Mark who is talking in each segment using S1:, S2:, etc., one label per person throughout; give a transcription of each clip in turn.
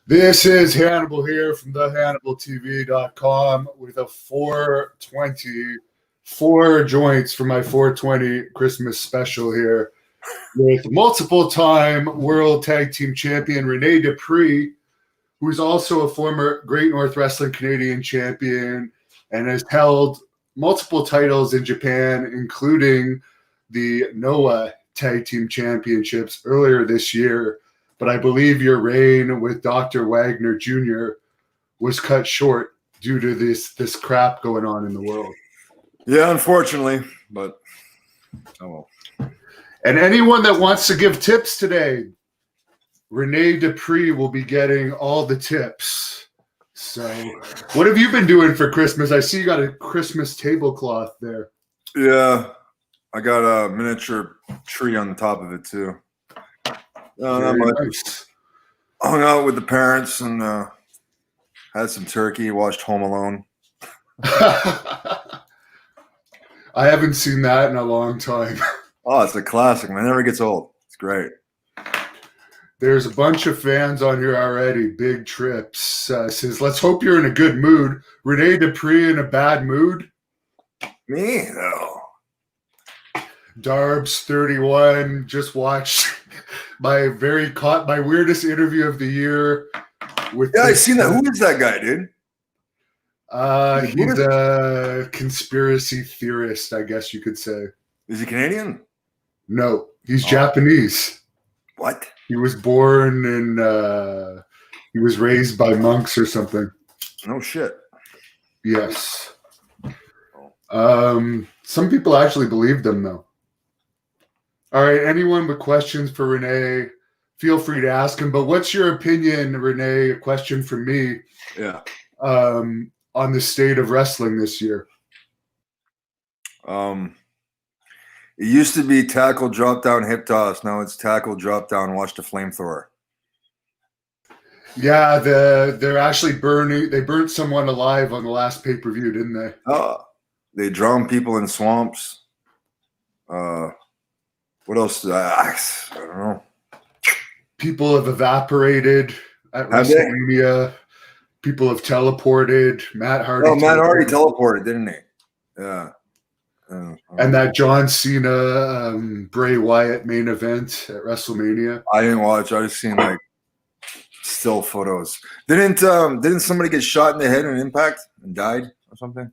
S1: This is Hannibal here from thehannibaltv.com with a 420, 4 joints for my 420 Christmas special here with multiple-time World Tag Team Champion Rene Dupree, who's also a former Great North Wrestling Canadian champion and has held multiple titles in Japan, including the Noah Tag Team Championships earlier this year. But I believe your reign with Dr. Wagner Jr. was cut short due to this crap going on in the world.
S2: Yeah, unfortunately, but oh well.
S1: And anyone that wants to give tips today, Rene Dupree will be getting all the tips. So what have you been doing for Christmas? I see you got a Christmas tablecloth there.
S2: Yeah, I got a miniature tree on the top of it too. Not much.
S1: Nice.
S2: Hung out with the parents and had some turkey, watched Home Alone.
S1: I haven't seen that in a long time.
S2: Oh, it's a classic, man. It never gets old. It's great.
S1: There's a bunch of fans on here already. Big Trips says, let's hope you're in a good mood. Rene Dupree in a bad mood?
S2: Me? No.
S1: Darbs 31 just watched my weirdest interview of the year.
S2: I've seen that. Who is that guy, dude?
S1: He's a conspiracy theorist, I guess you could say.
S2: Is he Canadian?
S1: No, he's Japanese.
S2: What?
S1: He was born in he was raised by monks or something.
S2: No shit.
S1: Yes. Some people actually believed them though. All right, anyone with questions for Rene, feel free to ask him. But what's your opinion, Rene? A question for me.
S2: Yeah.
S1: On the state of wrestling this year.
S2: It used to be tackle, drop down, hip toss. Now it's tackle, drop down, watch the flamethrower.
S1: Yeah, they're actually burning. They burnt someone alive on the last pay-per-view, didn't they?
S2: Oh, they drown people in swamps. What else? I don't know.
S1: People have evaporated at WrestleMania. People have teleported. Matt Hardy.
S2: Oh, Matt Hardy teleported, didn't he? Yeah.
S1: And that John Cena, Bray Wyatt main event at WrestleMania.
S2: I didn't watch. I just seen like still photos. Didn't somebody get shot in the head in Impact and died or something?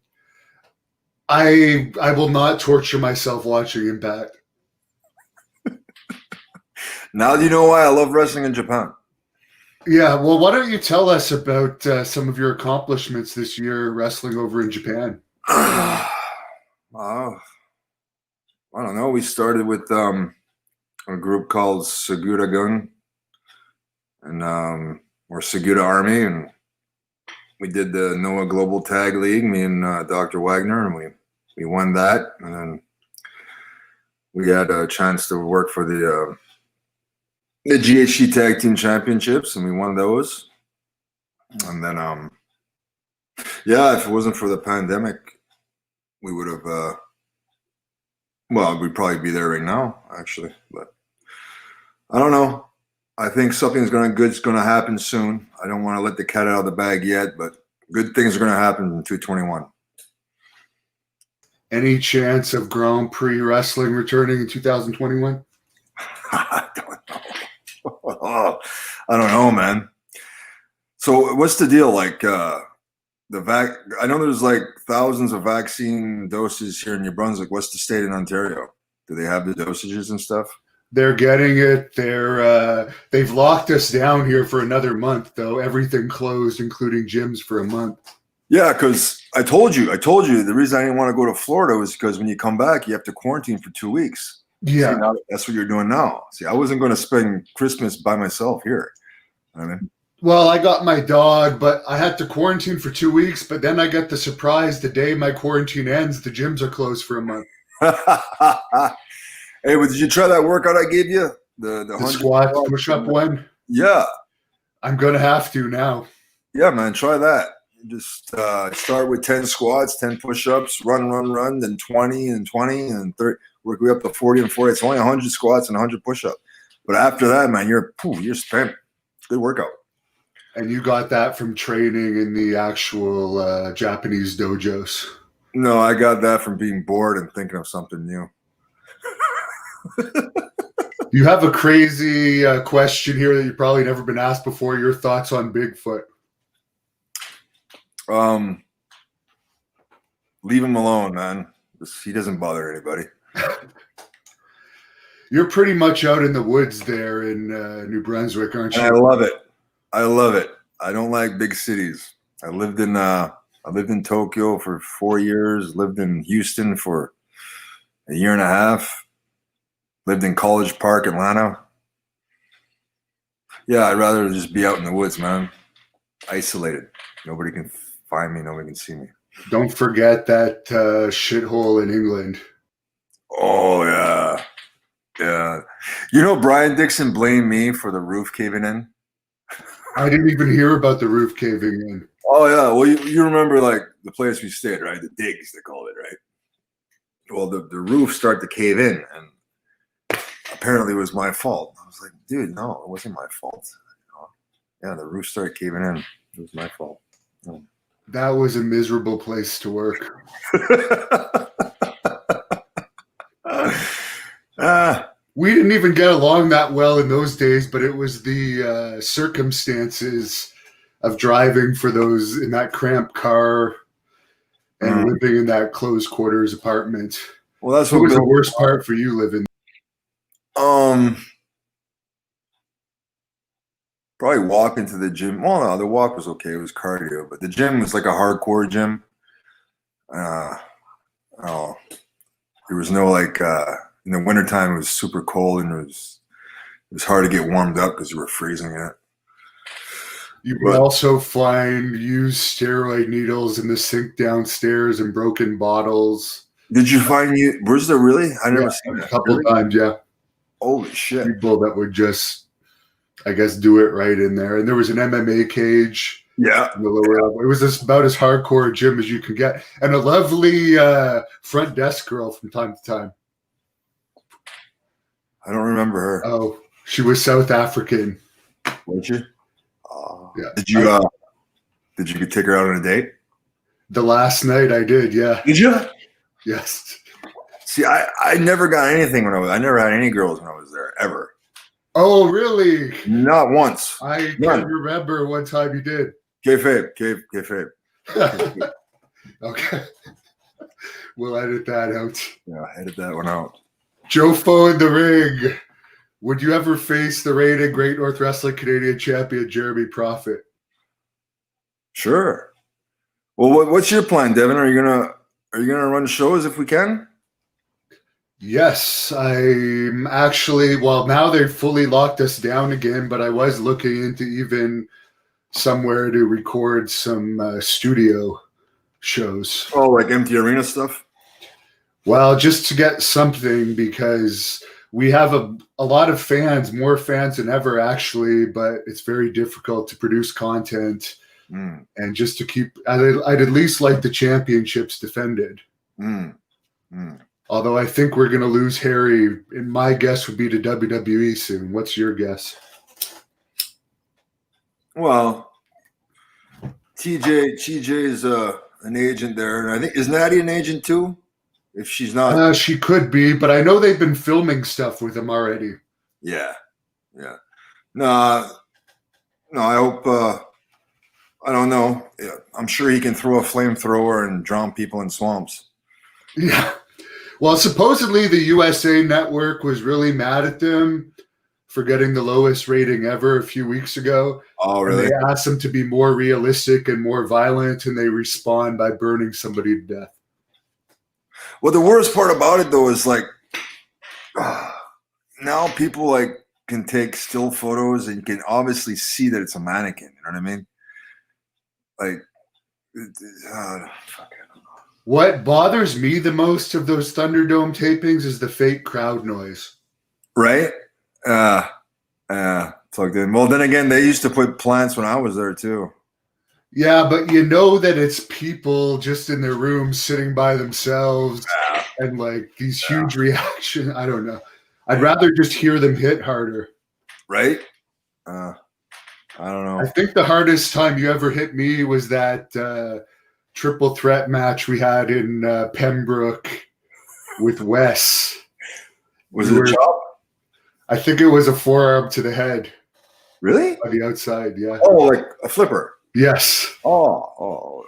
S1: I will not torture myself watching Impact.
S2: Now do you know why I love wrestling in Japan?
S1: Yeah, well, why don't you tell us about some of your accomplishments this year wrestling over in Japan?
S2: I don't know. We started with a group called Segura Gun and or Segura Army, and we did the Noah Global Tag League, me and Dr. Wagner, and we won that, and then we had a chance to work for the GHC Tag Team Championships, and we won those. And then, yeah, if it wasn't for the pandemic, we would have, well, we'd probably be there right now, actually. But I don't know. I think something's good's going to happen soon. I don't want to let the cat out of the bag yet, but good things are going to happen in 221.
S1: Any chance of Grand Prix wrestling returning in 2021?
S2: I don't know. I don't know, man. So what's the deal? Like I know there's like thousands of vaccine doses here in New Brunswick. What's the state in Ontario? Do they have the dosages and stuff?
S1: They're getting it. They've locked us down here for another month, though. Everything closed, including gyms, for a month. Yeah,
S2: because I told you the reason I didn't want to go to Florida was because when you come back, you have to quarantine for 2 weeks.
S1: Yeah.
S2: See, now that's what you're doing now. See, I wasn't going to spend Christmas by myself here. I mean,
S1: well, I got my dog, but I had to quarantine for 2 weeks. But then I got the surprise the day my quarantine ends, the gyms are closed for a month.
S2: Hey, but did you try that workout I gave you? The
S1: squat push-up one?
S2: Yeah.
S1: I'm going to have to now.
S2: Yeah, man, try that. Just start with 10 squats, 10 push-ups, run, then 20 and 20 and 30. Work way up to 40 and 40. It's only 100 squats and 100 push-ups. But after that, man, you're spent. It's a good workout.
S1: And you got that from training in the actual Japanese dojos.
S2: No, I got that from being bored and thinking of something new.
S1: You have a crazy question here that you've probably never been asked before. Your thoughts on Bigfoot?
S2: Leave him alone, man. He doesn't bother anybody.
S1: You're pretty much out in the woods there in New Brunswick, aren't you?
S2: And I love it. I love it. I don't like big cities. I lived in Tokyo for 4 years, lived in Houston for a year and a half, lived in College Park, Atlanta. Yeah, I'd rather just be out in the woods, man. Isolated. Nobody can find me. Nobody can see me.
S1: Don't forget that shithole in England.
S2: Oh, yeah. Yeah. You know, Brian Dixon blamed me for the roof caving in.
S1: I didn't even hear about the roof caving in.
S2: Oh, yeah. Well, you remember, like, the place we stayed, right? The digs, they called it, right? Well, the roof started to cave in, and apparently it was my fault. I was like, dude, no, it wasn't my fault. Yeah, the roof started caving in. It was my fault. Yeah.
S1: That was a miserable place to work. We didn't even get along that well in those days, but it was the circumstances of driving for those in that cramped car and living in that closed quarters apartment.
S2: Well, that's
S1: what was the worst part for you living.
S2: Probably walking to the gym. Well, no, the walk was okay. It was cardio, but the gym was like a hardcore gym. Oh, there was no like in the wintertime it was super cold and it was hard to get warmed up because you were freezing it.
S1: You would also find used steroid needles in the sink downstairs and broken bottles.
S2: Did you find was there really? I never seen that.
S1: A couple of times, yeah.
S2: Holy shit.
S1: People that would just, I guess, do it right in there. And there was an MMA cage.
S2: Yeah.
S1: In the lower level. It was just about as hardcore a gym as you could get. And a lovely front desk girl from time to time.
S2: I don't remember her.
S1: Oh, she was South African.
S2: Was she?
S1: Yeah.
S2: Did you take her out on a date?
S1: The last night I did, yeah.
S2: Did you?
S1: Yes.
S2: See, I never got anything I never had any girls when I was there, ever.
S1: Oh, really?
S2: Not once.
S1: I can't remember one time you did.
S2: Kayfabe.
S1: Okay. We'll edit that out.
S2: Yeah, edit that one out.
S1: Joe Foe in the ring. Would you ever face the reigning Great North Wrestling Canadian champion, Jeremy Prophet?
S2: Sure. Well, what's your plan, Devin? Are you gonna run shows if we can?
S1: Yes, I'm actually. Well, now they've fully locked us down again, but I was looking into even somewhere to record some studio shows.
S2: Oh, like empty arena stuff?
S1: Well, just to get something because we have a lot of fans, more fans than ever, actually, but it's very difficult to produce content. And just to keep, I'd at least like the championships defended. Although I think we're going to lose Harry, and my guess would be to WWE soon. What's your guess?
S2: Well, TJ's an agent there, and I think is Natty an agent too? If she's not,
S1: she could be, but I know they've been filming stuff with him already.
S2: Yeah. No, I hope. I don't know. Yeah, I'm sure he can throw a flamethrower and drown people in swamps.
S1: Yeah. Well, supposedly the USA Network was really mad at them for getting the lowest rating ever a few weeks ago.
S2: Oh, really?
S1: And they asked them to be more realistic and more violent, and they respond by burning somebody to death.
S2: Well, the worst part about it, though, is like now people like can take still photos and you can obviously see that it's a mannequin. You know what I mean? Like,
S1: what bothers me the most of those Thunderdome tapings is the fake crowd noise.
S2: Right? Plugged in. Well, then again, they used to put plants when I was there too.
S1: Yeah, but you know that it's people just in their rooms sitting by themselves and like these huge reactions. I don't know. I'd rather just hear them hit harder.
S2: Right? I don't
S1: I
S2: know.
S1: think the hardest time you ever hit me was that triple threat match we had in Pembroke with Wes.
S2: Was it a chop?
S1: I think it was a forearm to the head
S2: Really?
S1: on the outside. Yeah.
S2: Oh, like a flipper.
S1: Yes.
S2: Oh.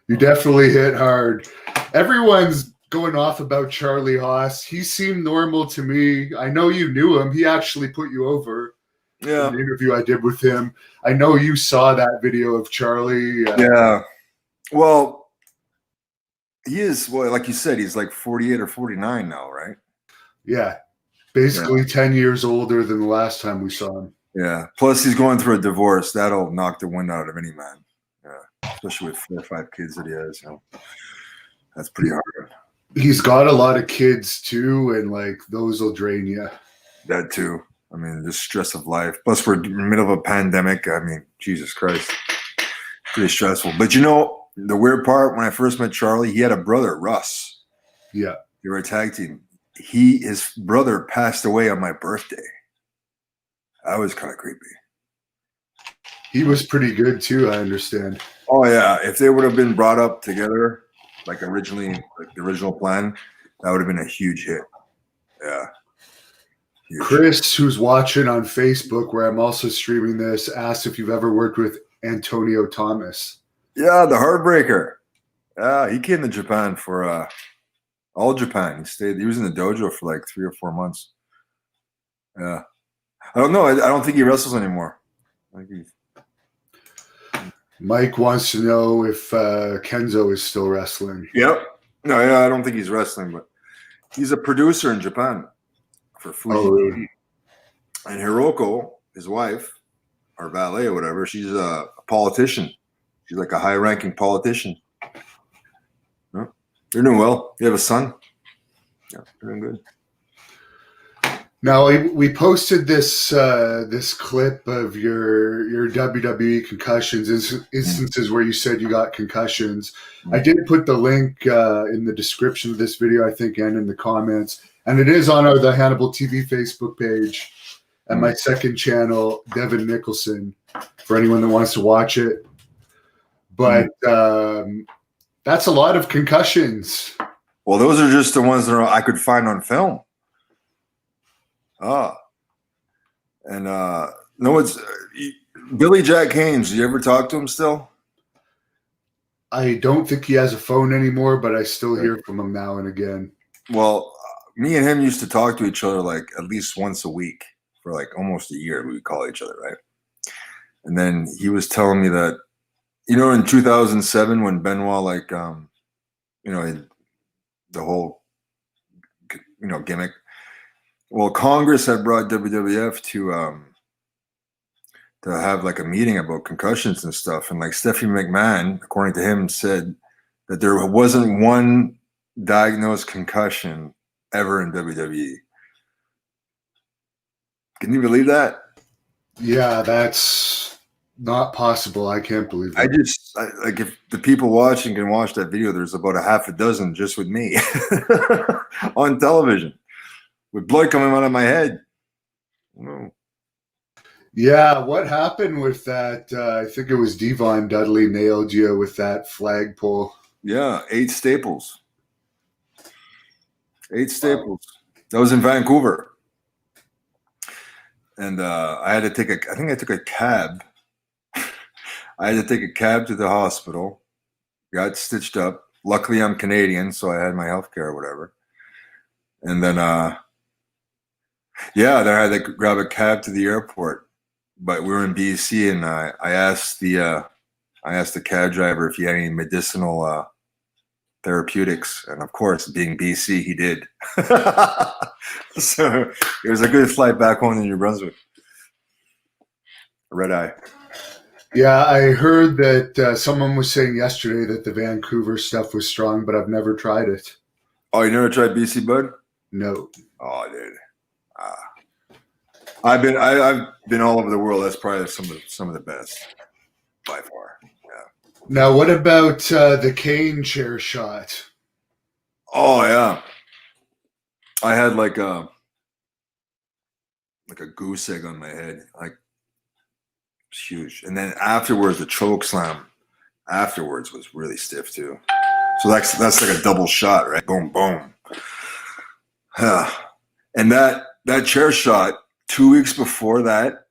S1: You definitely hit hard. Everyone's going off about Charlie Haas. He seemed normal to me. I know you knew him. He actually put you over in
S2: Yeah.
S1: the interview I did with him. I know you saw that video of Charlie.
S2: Yeah. Well, he is, well, like you said, he's like 48 or 49 now, right?
S1: Yeah. Basically 10 years older than the last time we saw him.
S2: Yeah. Plus, he's going through a divorce. That'll knock the wind out of any man. Yeah. Especially with 4 or 5 kids that he has. That's pretty hard.
S1: He's got a lot of kids too, and like those will drain you.
S2: That too. I mean, the stress of life. Plus, we're in the middle of a pandemic. I mean, Jesus Christ. Pretty stressful. But you know, the weird part, when I first met Charlie, he had a brother, Russ.
S1: Yeah.
S2: They were a tag team. His brother passed away on my birthday. That was kind of creepy.
S1: He was pretty good too, I understand.
S2: Oh yeah, if they would have been brought up together, like originally, like the original plan, that would have been a huge hit. Yeah. Huge.
S1: Chris, who's watching on Facebook, where I'm also streaming this, asked if you've ever worked with Antonio Thomas.
S2: Yeah, the Heartbreaker. Yeah, he came to Japan for all Japan. He was in the dojo for like 3 or 4 months. Yeah. I don't know. I don't think he wrestles anymore.
S1: Mike wants to know if Kenzo is still wrestling.
S2: Yep. No, yeah, I don't think he's wrestling, but he's a producer in Japan for Fuji.
S1: Oh, really?
S2: And Hiroko, his wife, or valet or whatever, she's a politician. She's like a high-ranking politician. Yeah. They're doing well. You have a son? Yeah, they're doing good.
S1: Now we posted this this clip of your WWE concussions instances where you said you got concussions. I did put the link in the description of this video, I think, and in the comments, and it is on the Hannibal TV Facebook page and my second channel, Devin Nicholson, for anyone that wants to watch it. But that's a lot of concussions.
S2: Well, those are just the ones that I could find on film. And no, it's Billy Jack Haynes. You ever talk to him still?
S1: I don't think he has a phone anymore, but I still hear from him now and again.
S2: Well, me and him used to talk to each other like at least once a week for like almost a year. We would call each other, right? And then he was telling me that, you know, in 2007 when Benoit, like, you know, the whole, you know, gimmick. Well, Congress had brought WWF to have like a meeting about concussions and stuff, and like Stephanie McMahon, according to him, said that there wasn't one diagnosed concussion ever in WWE. Can you believe that?
S1: Yeah, that's not possible. I can't believe that.
S2: Like if the people watching can watch that video, there's about a half a dozen just with me on television with blood coming out of my head. Oh.
S1: Yeah, what happened with that? I think it was Devon Dudley nailed you with that flagpole.
S2: Yeah, 8 staples. 8 staples. That was in Vancouver. And I had to take I think I took a cab. I had to take a cab to the hospital, got stitched up. Luckily, I'm Canadian, so I had my health care or whatever. And then, yeah, then I had to grab a cab to the airport. But we were in BC, and I asked the cab driver if he had any medicinal therapeutics, and of course, being BC, he did. So it was a good flight back home to New Brunswick. Red eye.
S1: Yeah, I heard that someone was saying yesterday that the Vancouver stuff was strong, but I've never tried it.
S2: Oh, you never tried BC Bud?
S1: No.
S2: Oh, dude. I've been all over the world. That's probably some of the best by far. Yeah.
S1: Now, what about the cane chair shot?
S2: Oh yeah. I had like a goose egg on my head. Like huge. And then afterwards, the choke slam afterwards was really stiff too. So that's like a double shot, right? Boom, boom. And that chair shot 2 weeks before that,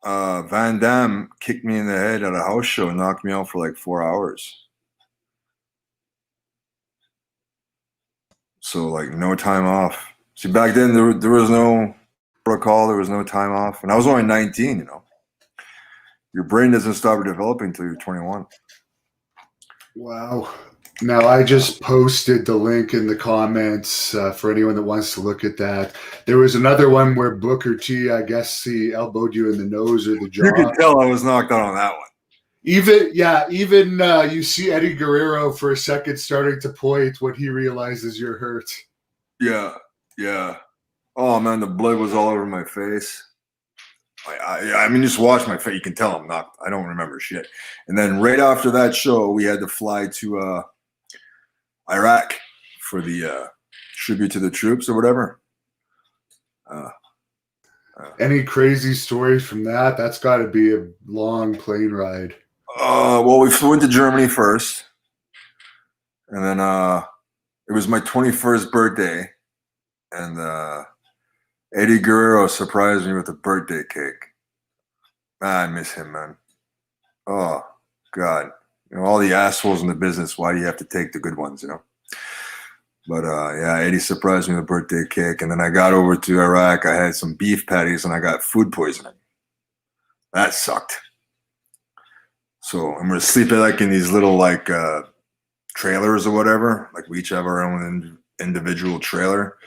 S2: Van Damme kicked me in the head at a house show and knocked me out for like 4 hours. So like no time off. See, back then there was no protocol, there was no time off, and I was only 19. You know, your brain doesn't stop developing until you're 21.
S1: Wow. Now, I just posted the link in the comments for anyone that wants to look at that. There was another one where Booker T, I guess he elbowed you in the nose or the jaw.
S2: You could tell I was knocked out on that one.
S1: Even you see Eddie Guerrero for a second starting to point when he realizes you're hurt.
S2: Yeah. Oh man, the blood was all over my face. I mean, just watch my face. You can tell I'm not. I don't remember shit. And then right after that show, we had to fly to Iraq for the tribute to the troops or whatever.
S1: Any crazy stories from that? That's got to be a long plane ride.
S2: Well, we flew into Germany first, and then it was my 21st birthday, and Eddie Guerrero surprised me with a birthday cake. I miss him, man. Oh God, you know, all the assholes in the business. Why do you have to take the good ones, you know? But yeah, Eddie surprised me with a birthday cake, and then I got over to Iraq. I had some beef patties, and I got food poisoning. That sucked. So I'm gonna sleep like in these little like trailers or whatever. Like we each have our own individual trailer,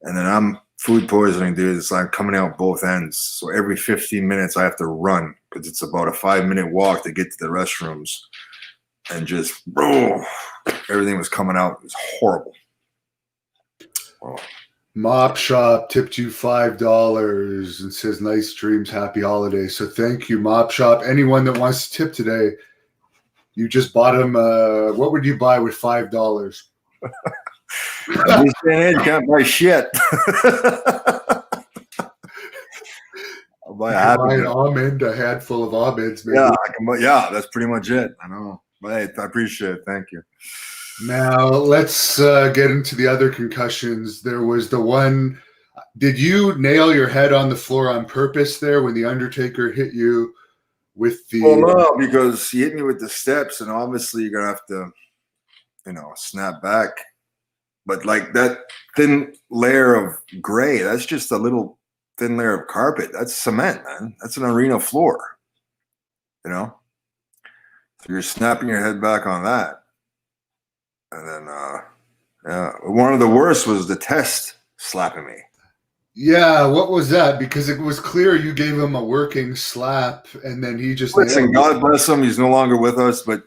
S2: and then I'm food poisoning, dude. It's like coming out both ends. So every 15 minutes I have to run because it's about a 5-minute walk to get to the restrooms, and just bro, everything was coming out. It was horrible. Oh.
S1: Mop Shop tipped you $5 and says, "Nice dreams, happy holidays." So thank you, Mop Shop. Anyone that wants to tip today, you just bought them. What would you buy with $5?
S2: You can't buy shit. I'll buy
S1: an almond, a handful of almonds. Maybe.
S2: Yeah, that's pretty much it. I know. But I appreciate it. Thank you.
S1: Now, let's get into the other concussions. There was the one. Did you nail your head on the floor on purpose there when the Undertaker hit you with the...
S2: Well, no, because he hit me with the steps, and obviously you're going to have to, snap back. But like that thin layer of gray, that's just a little thin layer of carpet. That's cement, man. That's an arena floor, So you're snapping your head back on that. And then, one of the worst was the test slapping me.
S1: Yeah, what was that? Because it was clear you gave him a working slap, and then he just...
S2: Listen, God bless him. He's no longer with us, but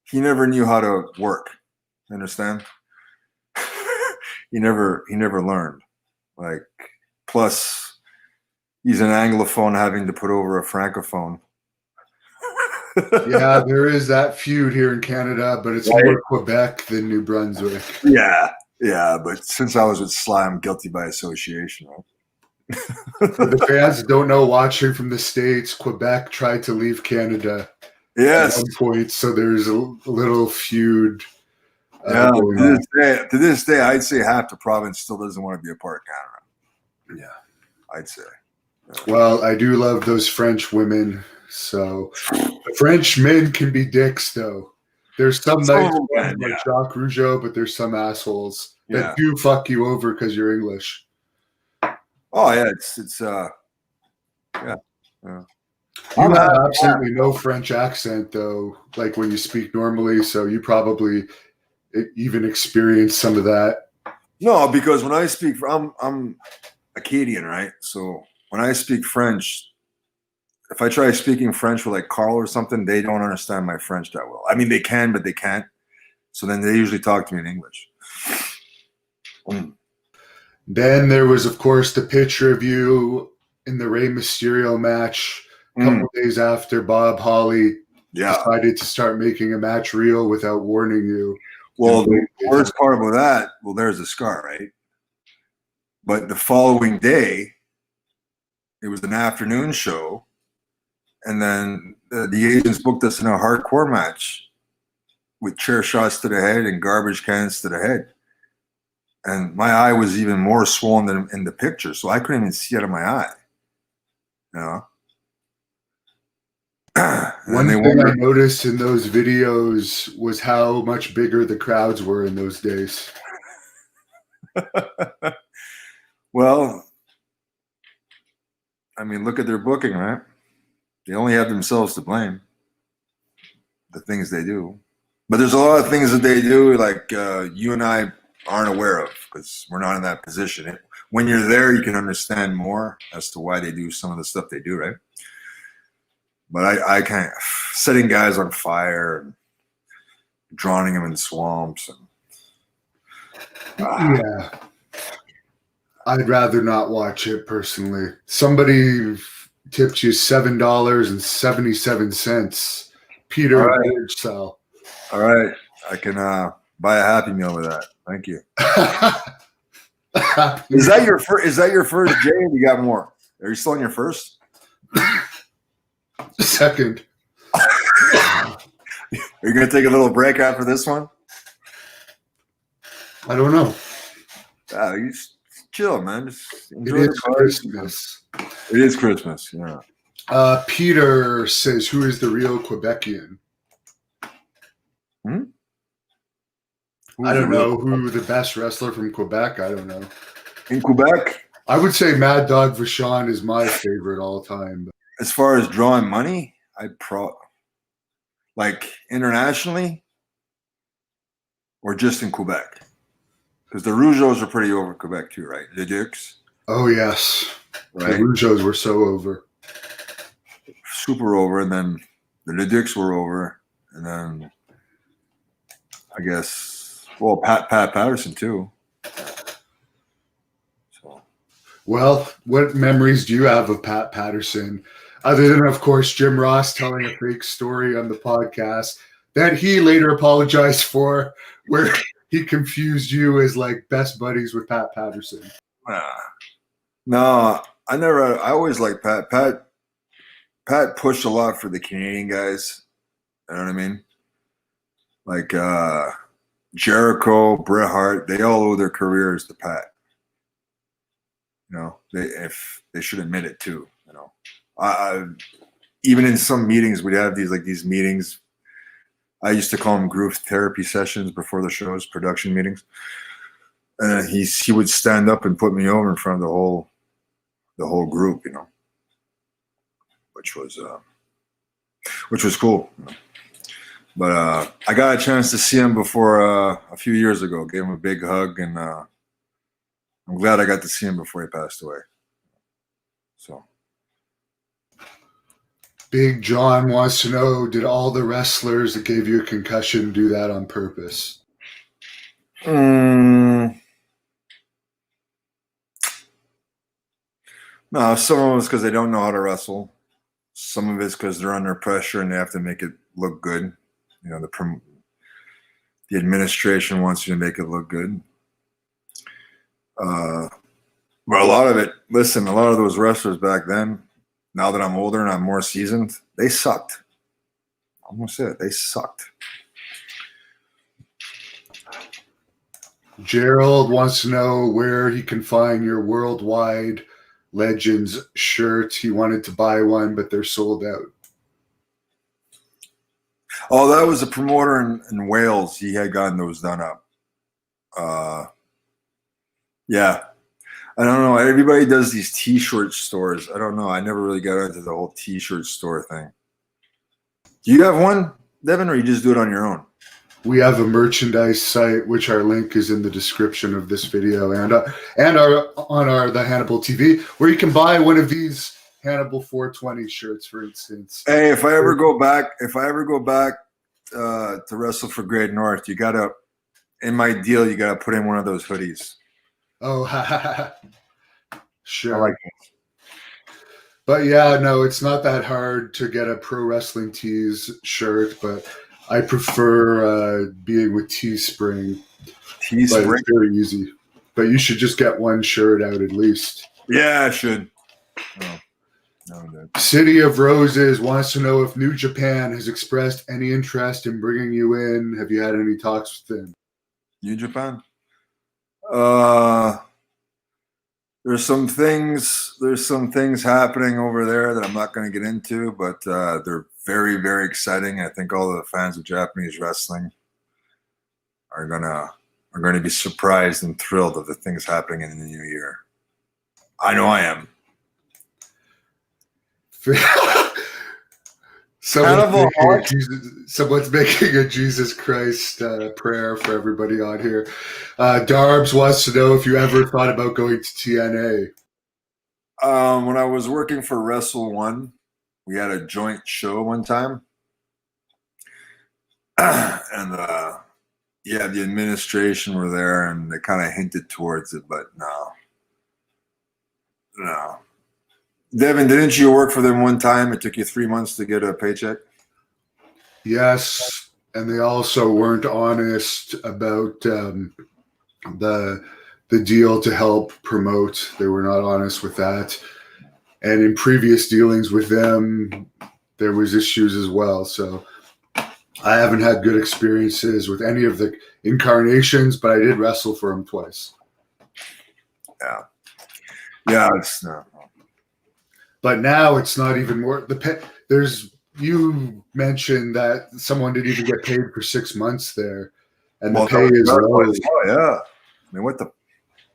S2: he never knew how to work. You understand? He never learned. Like, plus, he's an Anglophone having to put over a Francophone.
S1: Yeah, there is that feud here in Canada, but it's more Quebec than New Brunswick.
S2: Yeah, but since I was with Sly, I'm guilty by association. Right?
S1: For the fans that don't know, watching from the States, Quebec tried to leave Canada at one point, so there's a little feud.
S2: To this day, I'd say half the province still doesn't want to be a part of Canada. Yeah, I'd say. Yeah.
S1: Well, I do love those French women. So the French men can be dicks, though. There's some nice ones like Jacques Rougeau, but there's some assholes that do fuck you over because you're English.
S2: Oh yeah, it's yeah.
S1: You have absolutely no French accent, though. Like when you speak normally, so you probably even experienced some of that.
S2: No, because when I speak, I'm Acadian, right? So when I speak French. If I try speaking French with like Carl or something, they don't understand my French that well. I mean, they can, but they can't. So then they usually talk to me in English.
S1: Then there was, of course, the picture of you in the Rey Mysterio match a couple of days after Bob Holly decided to start making a match reel without warning you.
S2: Well, the worst part about that, there's a scar, right? But the following day, it was an afternoon show. And then the agents booked us in a hardcore match with chair shots to the head and garbage cans to the head. And my eye was even more swollen than in the picture, so I couldn't even see out of my eye. You know.
S1: One thing I noticed in those videos was how much bigger the crowds were in those days.
S2: Well, I mean, look at their booking, right? They only have themselves to blame. The things they do. But there's a lot of things that they do like you and I aren't aware of because we're not in that position. When you're there, you can understand more as to why they do some of the stuff they do, right? But I can't. Setting guys on fire and drowning them in swamps.
S1: Yeah. I'd rather not watch it personally. Somebody tipped you $7.77. Peter, right. Sal.
S2: All right. I can buy a Happy Meal with that. Thank you. Is that your first J? Or you got more? Are you still on your first?
S1: Second.
S2: Are you going to take a little break after this one?
S1: I don't know.
S2: You just chill, man. Just enjoy
S1: it is Christmas.
S2: It is Christmas, yeah.
S1: Peter says, who is the real Quebecian? I don't know who the best wrestler from Quebec. I don't know.
S2: In Quebec?
S1: I would say Mad Dog Vachon is my favorite all time. But.
S2: As far as drawing money, like internationally or just in Quebec? Because the Rougeaus are pretty over Quebec too, right? The Dukes?
S1: Oh, yes.
S2: Right?
S1: The Rougeaus were so over.
S2: Super over. And then the Leducs were over. And then I guess, well, Pat Patterson too. So.
S1: Well, what memories do you have of Pat Patterson? Other than, of course, Jim Ross telling a fake story on the podcast that he later apologized for, where he confused you as like best buddies with Pat Patterson.
S2: No, I never. I always liked Pat. Pat pushed a lot for the Canadian guys. You know what I mean? Like Jericho, Bret Hart, they all owe their careers to Pat. You know, if they should admit it too. You know, even in some meetings, we'd have these meetings. I used to call them group therapy sessions before the shows, production meetings. And he would stand up and put me over in front of the whole group, you know, which was cool. You know? But I got a chance to see him before a few years ago. Gave him a big hug, and I'm glad I got to see him before he passed away. So.
S1: Big John wants to know, did all the wrestlers that gave you a concussion do that on purpose?
S2: No, some of it's because they don't know how to wrestle. Some of it's because they're under pressure and they have to make it look good. You know, the administration wants you to make it look good. But a lot of it, listen, a lot of those wrestlers back then, now that I'm older and I'm more seasoned, they sucked. Almost it. They sucked.
S1: Gerald wants to know where he can find your Worldwide Legends shirt. He wanted to buy one, but they're sold out.
S2: Oh, that was a promoter in Wales. He had gotten those done up. Yeah. I don't know. Everybody does these T-shirt stores. I don't know. I never really got into the whole T-shirt store thing. Do you have one, Devin, or you just do it on your own?
S1: We have a merchandise site, which our link is in the description of this video and on the Hannibal TV, where you can buy one of these Hannibal 420 shirts, for instance.
S2: Hey, if I ever go back to wrestle for Great North, you gotta, in my deal, you gotta put in one of those hoodies.
S1: Oh, sure.
S2: I like it.
S1: But yeah, no, it's not that hard to get a Pro Wrestling Tees shirt, but I prefer being with Teespring.
S2: Teespring?
S1: But it's very easy. But you should just get one shirt out at least.
S2: Yeah, I should. Oh. No, no.
S1: City of Roses wants to know if New Japan has expressed any interest in bringing you in. Have you had any talks with them?
S2: New Japan? There's some things happening over there that I'm not going to get into, but they're very, very exciting. I think all of the fans of Japanese wrestling are going to be surprised and thrilled of the things happening in the new year. I know I am.
S1: Someone's making a Jesus Christ prayer for everybody on here. Darbs wants to know if you ever thought about going to TNA.
S2: When I was working for Wrestle One, we had a joint show one time, and yeah, the administration were there, and they kind of hinted towards it, but no. Devin, didn't you work for them one time? It took you 3 months to get a paycheck.
S1: Yes, and they also weren't honest about the deal to help promote. They were not honest with that. And in previous dealings with them, there was issues as well. So I haven't had good experiences with any of the incarnations, but I did wrestle for them twice.
S2: Yeah, it's no.
S1: But now it's not even more. You mentioned that someone didn't even get paid for 6 months there, and the pay is low.
S2: Oh yeah, I mean, what the?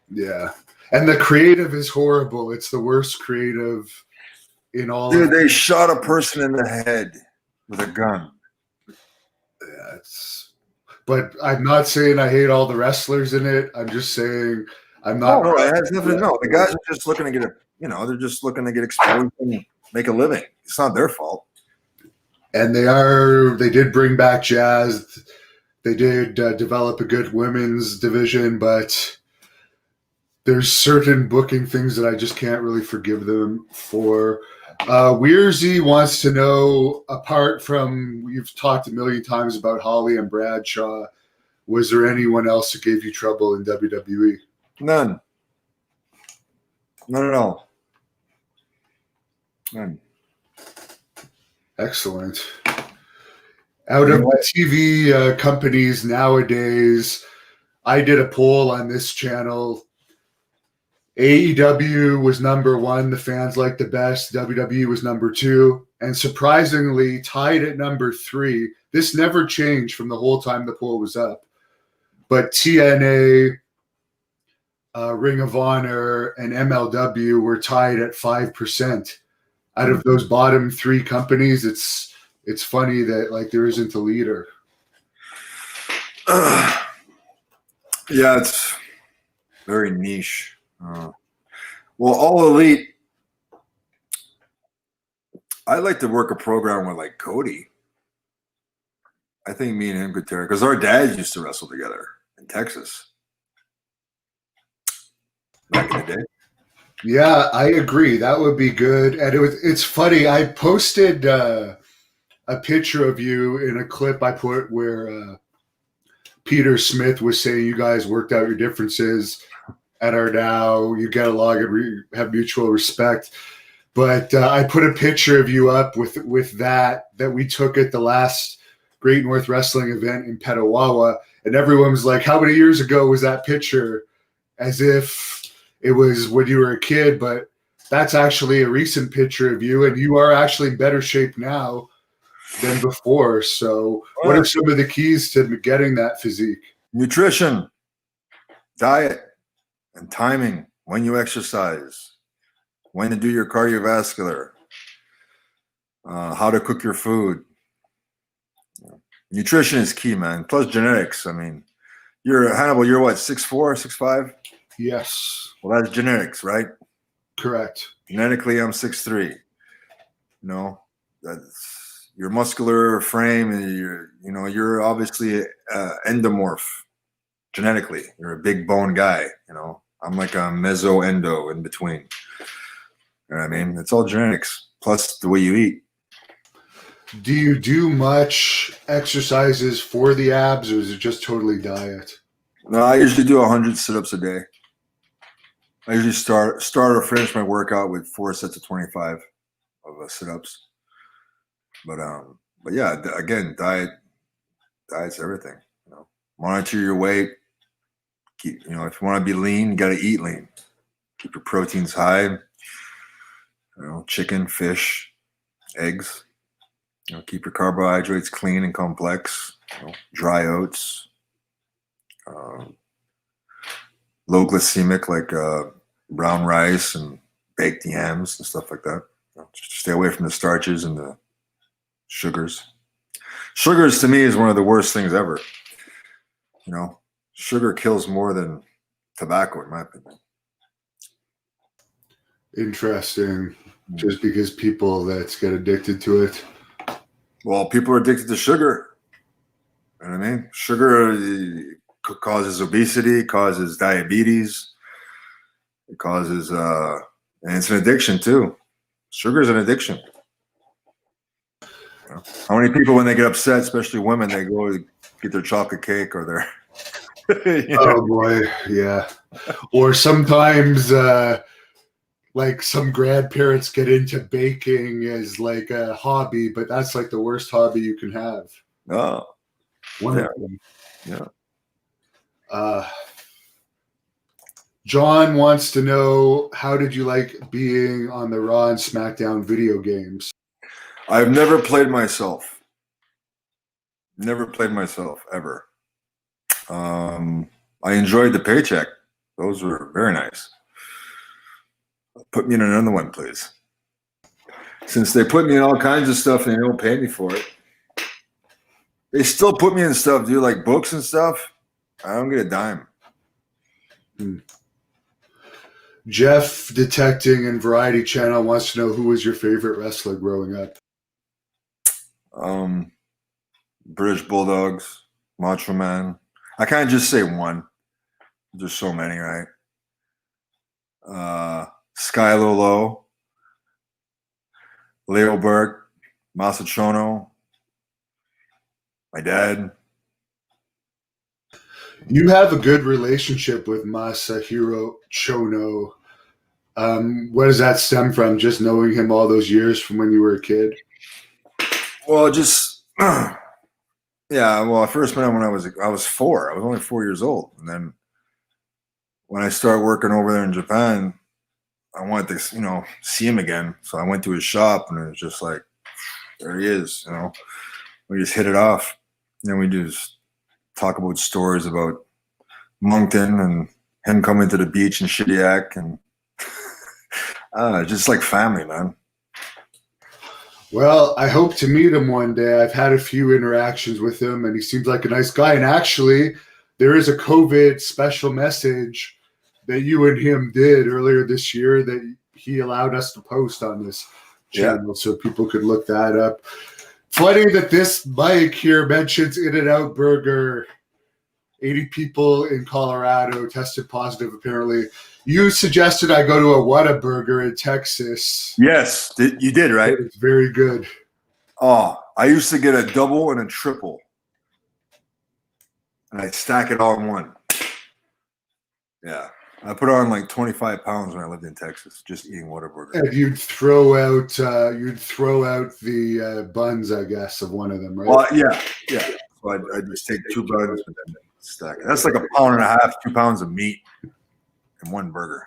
S1: Yeah, and the creative is horrible. It's the worst creative in all.
S2: Dude, they shot a person in the head with a gun.
S1: Yeah, but I'm not saying I hate all the wrestlers in it. I'm just saying I'm not.
S2: No, it has nothing. No, the guys are just looking to get they're just looking to get exposed and make a living. It's not their fault.
S1: And they did bring back Jazz. They did develop a good women's division, but there's certain booking things that I just can't really forgive them for. Weersy wants to know, apart from, you've talked a million times about Holly and Bradshaw, was there anyone else that gave you trouble in WWE?
S2: None at all. None.
S1: Excellent. Out of the TV companies nowadays, I did a poll on this channel. AEW was number one. The fans liked the best. WWE was number two. And surprisingly, tied at number three. This never changed from the whole time the poll was up. But TNA, Ring of Honor, and MLW were tied at 5%. Out of those bottom three companies, it's funny that there isn't a leader.
S2: Yeah, it's very niche. Well, All Elite, I'd like to work a program with like Cody. I think me and him could tear, because our dads used to wrestle together in Texas back in the day.
S1: Yeah, I agree. That would be good. And it's funny. I posted a picture of you in a clip I put where Peter Smith was saying you guys worked out your differences and are now, you get along and have mutual respect. But I put a picture of you up with that we took at the last Great North Wrestling event in Petawawa. And everyone was like, how many years ago was that picture? As if it was when you were a kid, but that's actually a recent picture of you, and you are actually in better shape now than before. So what are some of the keys to getting that physique?
S2: Nutrition, diet, and timing. When you exercise, when to do your cardiovascular, how to cook your food. Nutrition is key, man. Plus genetics. I mean, Hannibal, you're what, 6'4", 6'5"?
S1: Yes.
S2: Well, that's genetics, right?
S1: Correct.
S2: Genetically, I'm 6'3". That's your muscular frame, and you're obviously endomorph. Genetically, you're a big bone guy. I'm like a meso-endo in between. You know what I mean? It's all genetics plus the way you eat.
S1: Do you do much exercises for the abs, or is it just totally diet?
S2: No, I usually do 100 sit-ups a day. I usually start or finish my workout with 4 sets of 25. sit-ups. But yeah, again, diet's everything. Monitor your weight. Keep, if you want to be lean, you got to eat lean. Keep your proteins high. Chicken, fish, eggs. Keep your carbohydrates clean and complex. Dry oats. Low glycemic, like brown rice and baked yams and stuff like that. Just stay away from the starches and the sugars. Sugars to me is one of the worst things ever. Sugar kills more than tobacco, in my opinion.
S1: Interesting. Just because people that get addicted to it.
S2: Well, people are addicted to sugar. You know what I mean? Sugar causes obesity, causes diabetes. It causes, and it's an addiction too. Sugar is an addiction. How many people, when they get upset, especially women, they go get their chocolate cake or their
S1: Oh boy, yeah. Or sometimes like some grandparents get into baking as like a hobby, but that's like the worst hobby you can have.
S2: Oh.
S1: One
S2: Yeah.
S1: of them.
S2: Yeah.
S1: John wants to know, how did you like being on the Raw and SmackDown video games?
S2: I've never played myself. Never played myself ever. I enjoyed the paycheck. Those were very nice. Put me in another one, please. Since they put me in all kinds of stuff and they don't pay me for it. They still put me in stuff, dude, like books and stuff. I don't get a dime.
S1: Jeff, Detecting and Variety Channel, wants to know, who was your favorite wrestler growing up?
S2: British Bulldogs, Macho Man. I can't just say one. There's so many, right? Sky Lolo, Leo Burke, Masachono, my dad.
S1: You have a good relationship with Masahiro Chono. Where does that stem from? Just knowing him all those years from when you were a kid?
S2: Well, just yeah. Well, I first met him when I was 4. I was only 4 years old, and then when I started working over there in Japan, I wanted to see him again. So I went to his shop, and it was just like, there he is. We just hit it off, and then we just talk about stories about Moncton and him coming to the beach in Shediac, and just like family, man.
S1: Well, I hope to meet him one day. I've had a few interactions with him, and he seems like a nice guy. And actually, there is a COVID special message that you and him did earlier this year that he allowed us to post on this channel, so people could look that up. Funny that this Mike here mentions In-N-Out Burger. 80 people in Colorado tested positive, apparently. You suggested I go to a Whataburger in Texas.
S2: Yes, you did, right?
S1: It's very good.
S2: Oh, I used to get a double and a triple, and I stack it all in one. Yeah, I put on like 25 pounds when I lived in Texas, just eating Whataburger.
S1: And you'd throw out the buns, I guess, of one of them, right?
S2: Well, yeah. So I'd just take 2 buns and then stack it. That's like 1.5 pounds, 2 pounds of meat in one burger.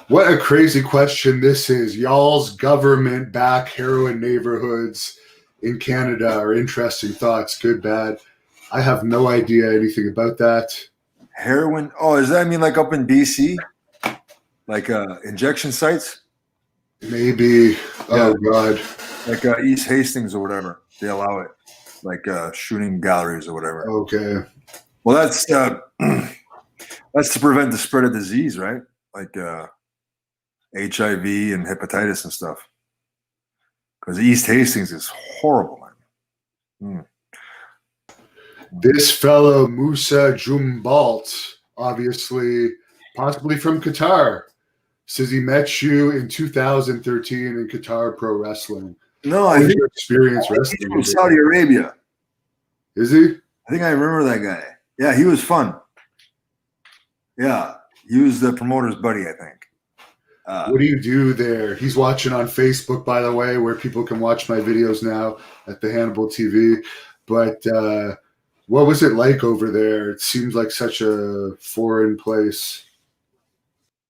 S1: What a crazy question this is. Y'all's government back heroin neighborhoods in Canada are interesting thoughts. Good, bad. I have no idea anything about that.
S2: Heroin? Oh, does that mean like up in BC? Like injection sites?
S1: Maybe. Oh, God.
S2: Like East Hastings or whatever. They allow it. Like shooting galleries or whatever.
S1: Okay.
S2: Well, that's to prevent the spread of disease, right? Like HIV and hepatitis and stuff. Because East Hastings is horrible, man.
S1: This fellow, Musa Jumbalt, obviously, possibly from Qatar, says he met you in 2013 in Qatar Pro Wrestling.
S2: No, I think
S1: experience wrestling
S2: from Saudi Arabia.
S1: Is he?
S2: I think I remember that guy. Yeah, he was fun. Yeah, he was the promoter's buddy, I think.
S1: What do you do there? He's watching on Facebook, by the way, where people can watch my videos now at the Hannibal TV. But what was it like over there? It seems like such a foreign place.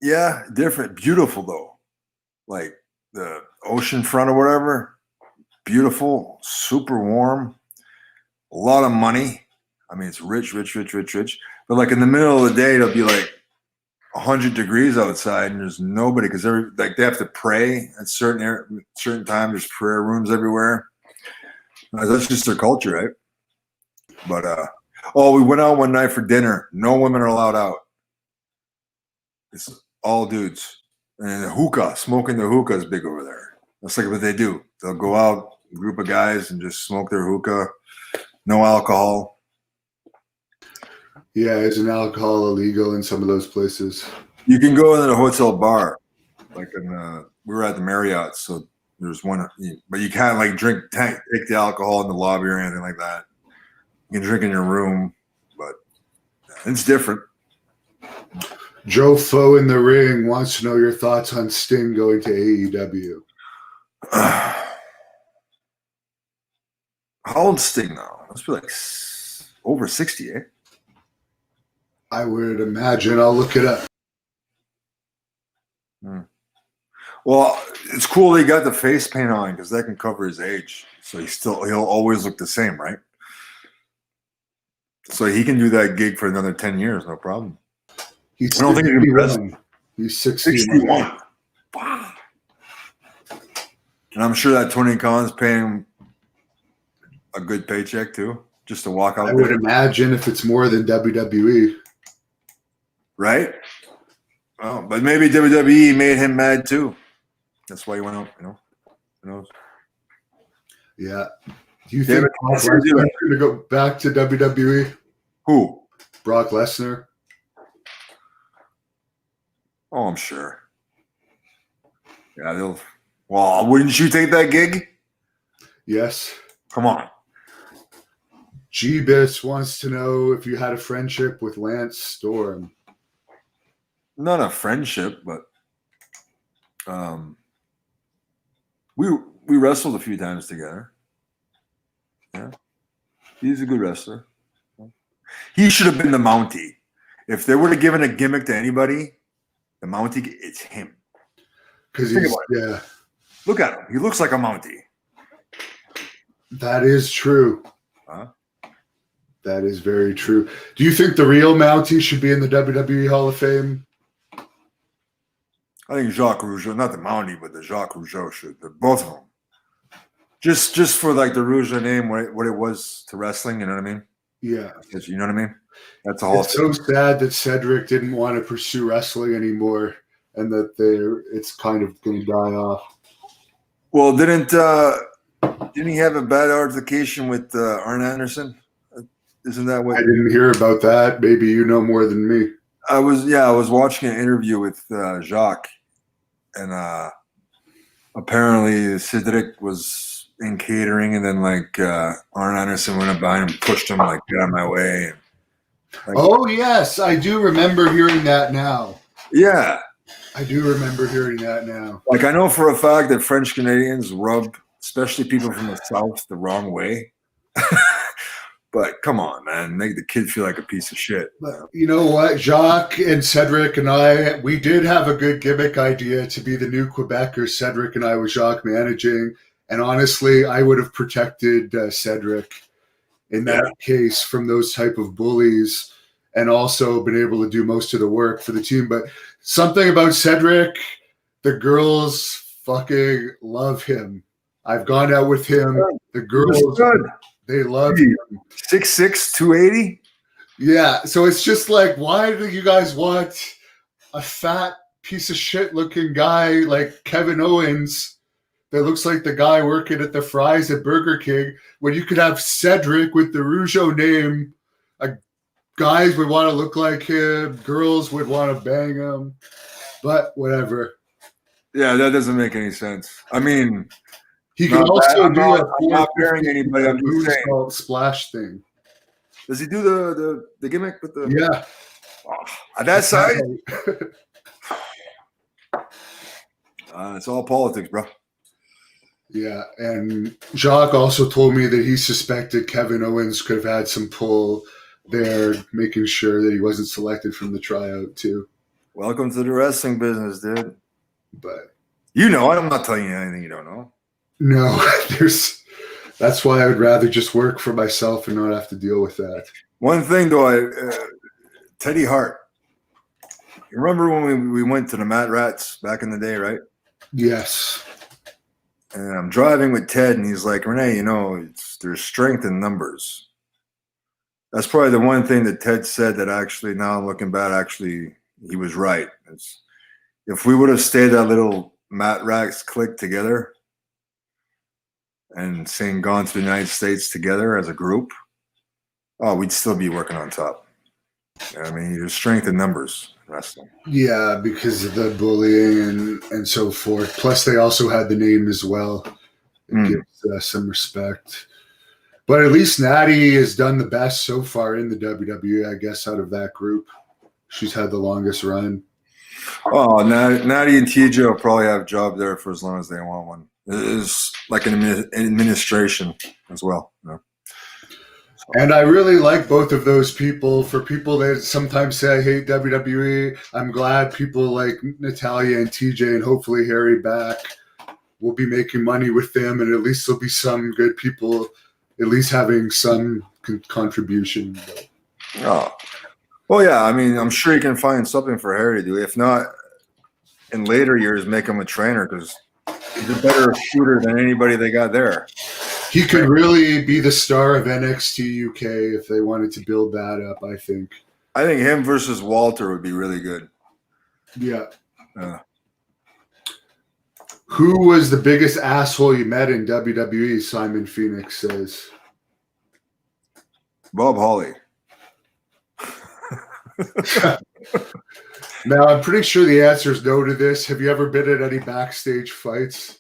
S2: Yeah, different. Beautiful though. Like the ocean front or whatever. Beautiful, super warm, a lot of money. I mean, it's rich. But like in the middle of the day, it'll be like 100 degrees outside, and there's nobody because they have to pray at certain times. There's prayer rooms everywhere. That's just their culture, right? But we went out one night for dinner. No women are allowed out. It's all dudes. And the hookah, smoking the hookah is big over there. That's like what they do. They'll go out, a group of guys, and just smoke their hookah. No alcohol.
S1: Yeah, isn't alcohol illegal in some of those places?
S2: You can go in a hotel bar, like we were at the Marriott, so there's one, but you can't like take the alcohol in the lobby or anything like that. You can drink in your room, but it's different.
S1: Joe Foe in the ring wants to know your thoughts on Sting going to AEW.
S2: How old's Sting now? Must be like over 60, eh?
S1: I would imagine. I'll look it up.
S2: Well, it's cool they got the face paint on because that can cover his age. So he'll always look the same, right? So he can do that gig for another 10 years, no problem.
S1: I don't think he's 61.
S2: Wow. And I'm sure that Tony Khan's paying him a good paycheck too, just to walk out.
S1: I would imagine if it's more than WWE.
S2: Right? Oh, but maybe WWE made him mad too. That's why he went out, Who knows?
S1: Yeah. Do you think Brock Lesnar's going to go back to WWE?
S2: Who?
S1: Brock Lesnar.
S2: Oh, I'm sure. Yeah, well, wouldn't you take that gig?
S1: Yes.
S2: Come on.
S1: G-Bis wants to know if you had a friendship with Lance Storm.
S2: Not a friendship, but we wrestled a few times together. Yeah. He's a good wrestler. He should have been the Mountie. If they would have given a gimmick to anybody, the Mountie, it's him.
S1: Because yeah.
S2: Look at him. He looks like a Mountie.
S1: That is true.
S2: Huh?
S1: That is very true. Do you think the real Mountie should be in the WWE Hall of Fame?
S2: I think Jacques Rougeau, not the Mountie, but the Jacques Rougeau should. Both of them. Just for like the Rougeau name, what it was to wrestling, you know what I mean?
S1: Yeah.
S2: You know what I mean? That's a whole
S1: It's so sad that Cedric didn't want to pursue wrestling anymore and that it's kind of going to die off.
S2: Well, didn't he have a bad altercation with Arn Anderson? Isn't that what?
S1: I didn't hear about that. Maybe you know more than me.
S2: I was watching an interview with Jacques, and apparently Cedric was in catering, and then like Arn Anderson went up behind him, pushed him like, get out of my way. Like,
S1: oh yes, I do remember hearing that now.
S2: Yeah,
S1: I do remember hearing that now.
S2: Like I know for a fact that French Canadians rub, especially people from the South, the wrong way. But come on, man, make the kid feel like a piece of shit.
S1: But you know what? Jacques and Cedric and we did have a good gimmick idea to be the new Quebecer. Cedric and I with Jacques managing. And honestly, I would have protected Cedric in that case from those type of bullies and also been able to do most of the work for the team. But something about Cedric, the girls fucking love him. I've gone out with him. The girls, they love him.
S2: 6'6", 280?
S1: Yeah. So it's just like, why do you guys want a fat piece of shit looking guy like Kevin Owens that looks like the guy working at the fries at Burger King when you could have Cedric with the Rougeau name? Guys would want to look like him. Girls would want to bang him. But whatever.
S2: Yeah, that doesn't make any sense. I mean,
S1: he can also do
S2: I'm not bearing anybody. I'm just saying.
S1: Splash thing.
S2: Does he do the gimmick with the?
S1: Yeah.
S2: At that side? It's all politics, bro.
S1: Yeah, and Jacques also told me that he suspected Kevin Owens could have had some pull there, making sure that he wasn't selected from the tryout too.
S2: Welcome to the wrestling business, dude.
S1: But
S2: You know, I'm not telling you anything you don't know.
S1: no, that's why I would rather just work for myself and not have to deal with that.
S2: One thing though, Teddy Hart. You remember when we went to the Mat Rats back in the day, right?
S1: Yes.
S2: And I'm driving with Ted, and he's like, Rene, you know, there's strength in numbers. That's probably the one thing that Ted said that actually, now I'm looking back, actually, he was right. If we would have stayed that little Mat Rats clique together and gone to the United States together as a group, we'd still be working on top. I mean, there's strength in numbers in wrestling.
S1: Yeah, because of the bullying and so forth. Plus, they also had the name as well. It gives some respect. But at least Natty has done the best so far in the WWE, I guess, out of that group. She's had the longest run.
S2: Oh, Natty and TJ will probably have a job there for as long as they want one. It's like an administration as well. You know?
S1: And I really like both of those people. For people that sometimes say I hate WWE, I'm glad people like Natalya and TJ and hopefully Harry back will be making money with them, and at least there'll be some good people at least having some contribution.
S2: Oh. Well, yeah, I mean, I'm sure you can find something for Harry to do. If not, in later years, make him a trainer because he's a better shooter than anybody they got there.
S1: He could really be the star of NXT UK if they wanted to build that up, I think.
S2: I think him versus Walter would be really good.
S1: Yeah. Who was the biggest asshole you met in WWE, Simon Phoenix says?
S2: Bob Holly.
S1: Now, I'm pretty sure the answer is no to this. Have you ever been at any backstage fights?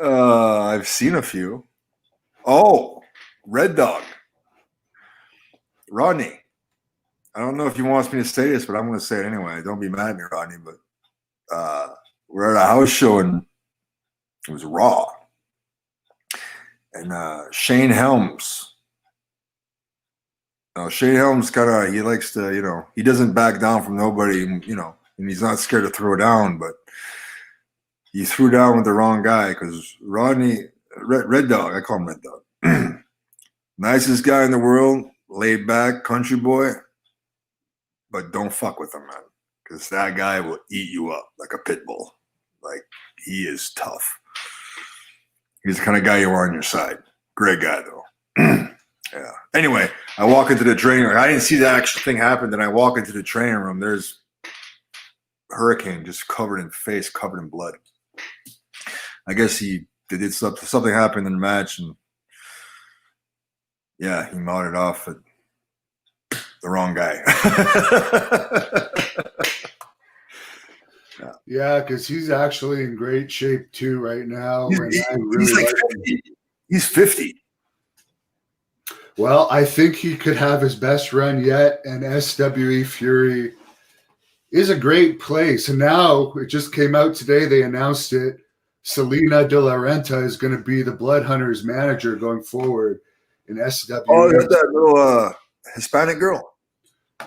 S2: I've seen a few. Oh, Red Dog. Rodney. I don't know if he wants me to say this, but I'm going to say it anyway. Don't be mad at me, Rodney, but we're at a house show and it was Raw. And Shane Helms. Shane Helms he likes to, he doesn't back down from nobody, and he's not scared to throw down, but he threw down with the wrong guy because Rodney, Red Dog, I call him Red Dog. Nicest guy in the world, laid back, country boy, but don't fuck with him, man, because that guy will eat you up like a pit bull. Like, he is tough. He's the kind of guy you want on your side. Great guy, though. Yeah. Anyway, I walk into the training room. I didn't see the actual thing happen. Then I walk into the training room. There's Hurricane just covered in face, covered in blood. I guess they did something happened in the match, and yeah, he mowed it off at the wrong guy.
S1: Yeah, because he's actually in great shape too right now.
S2: He's like 50. He's 50.
S1: Well, I think he could have his best run yet, and SWE Fury is a great place. And now it just came out today. They announced it. Selena De La Renta is going to be the Blood Hunters manager going forward in SWE.
S2: Oh, that's that little Hispanic girl.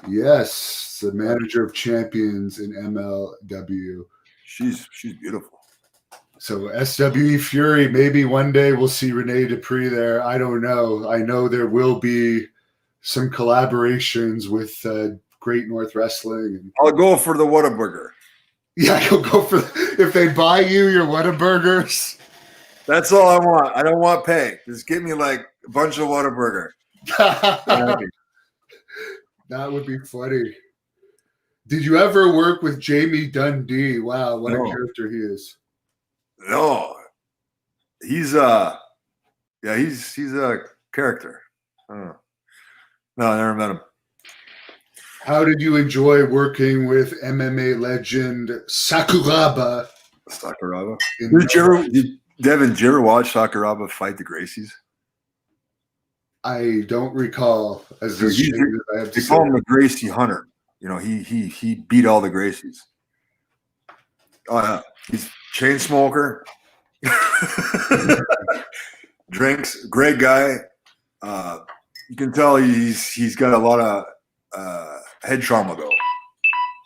S1: Yes, the manager of champions in MLW.
S2: She's beautiful.
S1: So SWE Fury, maybe one day we'll see Rene Dupree there. I don't know. I know there will be some collaborations with Great North Wrestling.
S2: I'll go for the Whataburger.
S1: Yeah, you'll go for if they buy you your Whataburgers.
S2: That's all I want. I don't want pay. Just give me like a bunch of Whataburger.
S1: That would be funny. Did you ever work with Jamie Dundee? Wow, what a character he is.
S2: No, he's a character. I don't know. No, I never met him.
S1: How did you enjoy working with MMA legend Sakuraba?
S2: Sakuraba. Devin, did you ever watch Sakuraba fight the Gracies?
S1: I don't recall. They
S2: call him the Gracie Hunter. He beat all the Gracies. He's chain smoker. Drinks, great guy. You can tell he's got a lot of head trauma though,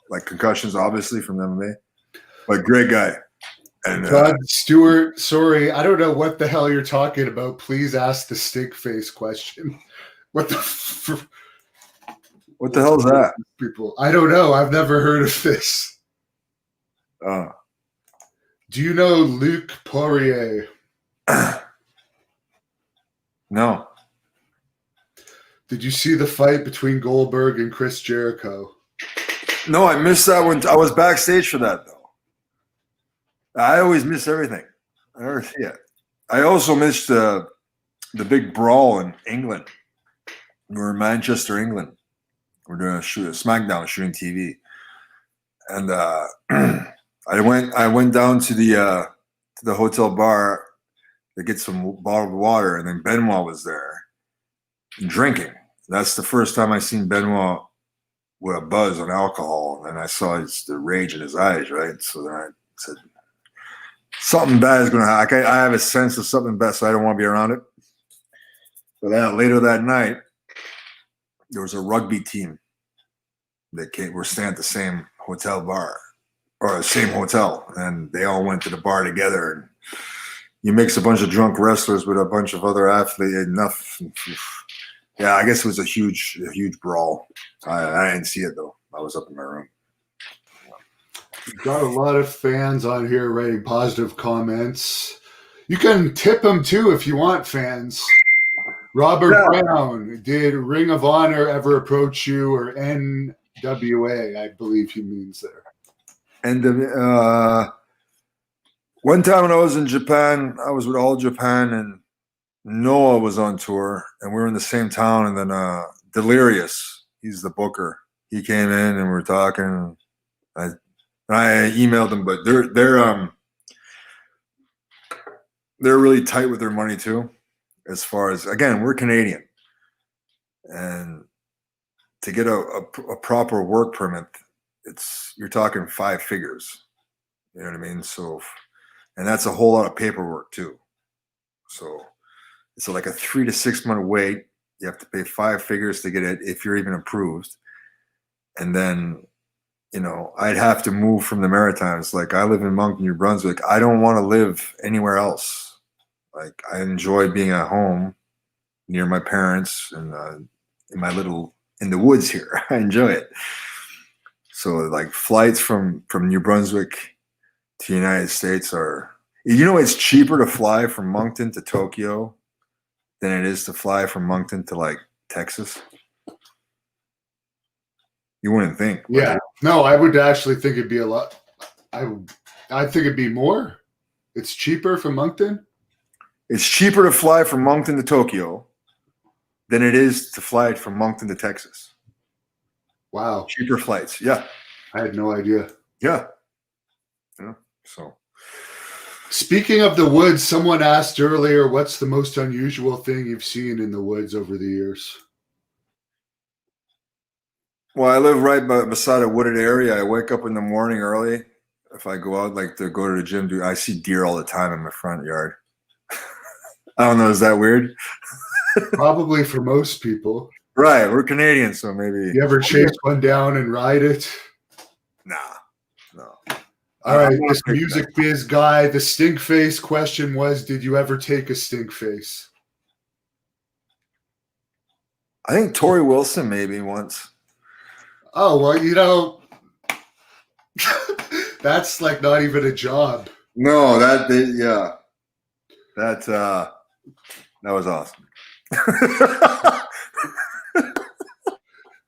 S2: like concussions, obviously from MMA. But great guy. And
S1: Todd Stewart, sorry, I don't know what the hell you're talking about. Please ask the stink face question. What the
S2: hell is that?
S1: People, I don't know. I've never heard of this. Do you know Luc Poirier?
S2: No.
S1: Did you see the fight between Goldberg and Chris Jericho?
S2: No, I missed that one. I was backstage for that though. I always miss everything. I never see it. I also missed the big brawl in England. We're in Manchester, England. We're doing a SmackDown shooting TV, and I went down to the hotel bar to get some bottled water, and then Benoit was there drinking. That's the first time I seen Benoit with a buzz on alcohol, and I saw the rage in his eyes. Right, so then I said, something bad is going to happen. I have a sense of something bad, so I don't want to be around it. But later that night, there was a rugby team that were staying at the same hotel bar, or the same hotel, and they all went to the bar together. And you mix a bunch of drunk wrestlers with a bunch of other athletes. Yeah, I guess it was a huge brawl. I didn't see it though. I was up in my room.
S1: We've got a lot of fans on here writing positive comments. You can tip them too if you want, fans. Robert Brown, did Ring of Honor ever approach you, or NWA, I believe he means there.
S2: And one time when I was in Japan, I was with All Japan, and Noah was on tour, and we were in the same town. And then Delirious, he's the booker. He came in, and we were talking. I emailed them, but they're really tight with their money too. As far as, again, we're Canadian, and to get a proper work permit, you're talking 5 figures. You know what I mean? So, and that's a whole lot of paperwork too. So it's like a 3 to 6 month wait. You have to pay 5 figures to get it if you're even approved, and then, you know, I'd have to move from the Maritimes. Like, I live in Moncton, New Brunswick. I don't want to live anywhere else. Like, I enjoy being at home near my parents and in the woods here. I enjoy it. So, like, flights from New Brunswick to the United States it's cheaper to fly from Moncton to Tokyo than it is to fly from Moncton to, like, Texas. You wouldn't think.
S1: Yeah. No, I would actually think it'd be a lot. I think it'd be more. It's cheaper from Moncton.
S2: It's cheaper to fly from Moncton to Tokyo than it is to fly from Moncton to Texas.
S1: Wow.
S2: Cheaper flights. Yeah.
S1: I had no idea.
S2: Yeah. So.
S1: Speaking of the woods, someone asked earlier, what's the most unusual thing you've seen in the woods over the years?
S2: Well, I live right beside a wooded area. I wake up in the morning early. If I go out, like, to go to the gym, I see deer all the time in my front yard. I don't know. Is that weird?
S1: Probably for most people.
S2: Right. We're Canadian, so maybe.
S1: You ever chase one down and ride it?
S2: Nah. No.
S1: All right. This music biz guy, the stink face question was, did you ever take a stink face?
S2: I think Tori Wilson maybe once.
S1: Oh, well, you know, that's like not even a job.
S2: No, yeah. That was awesome.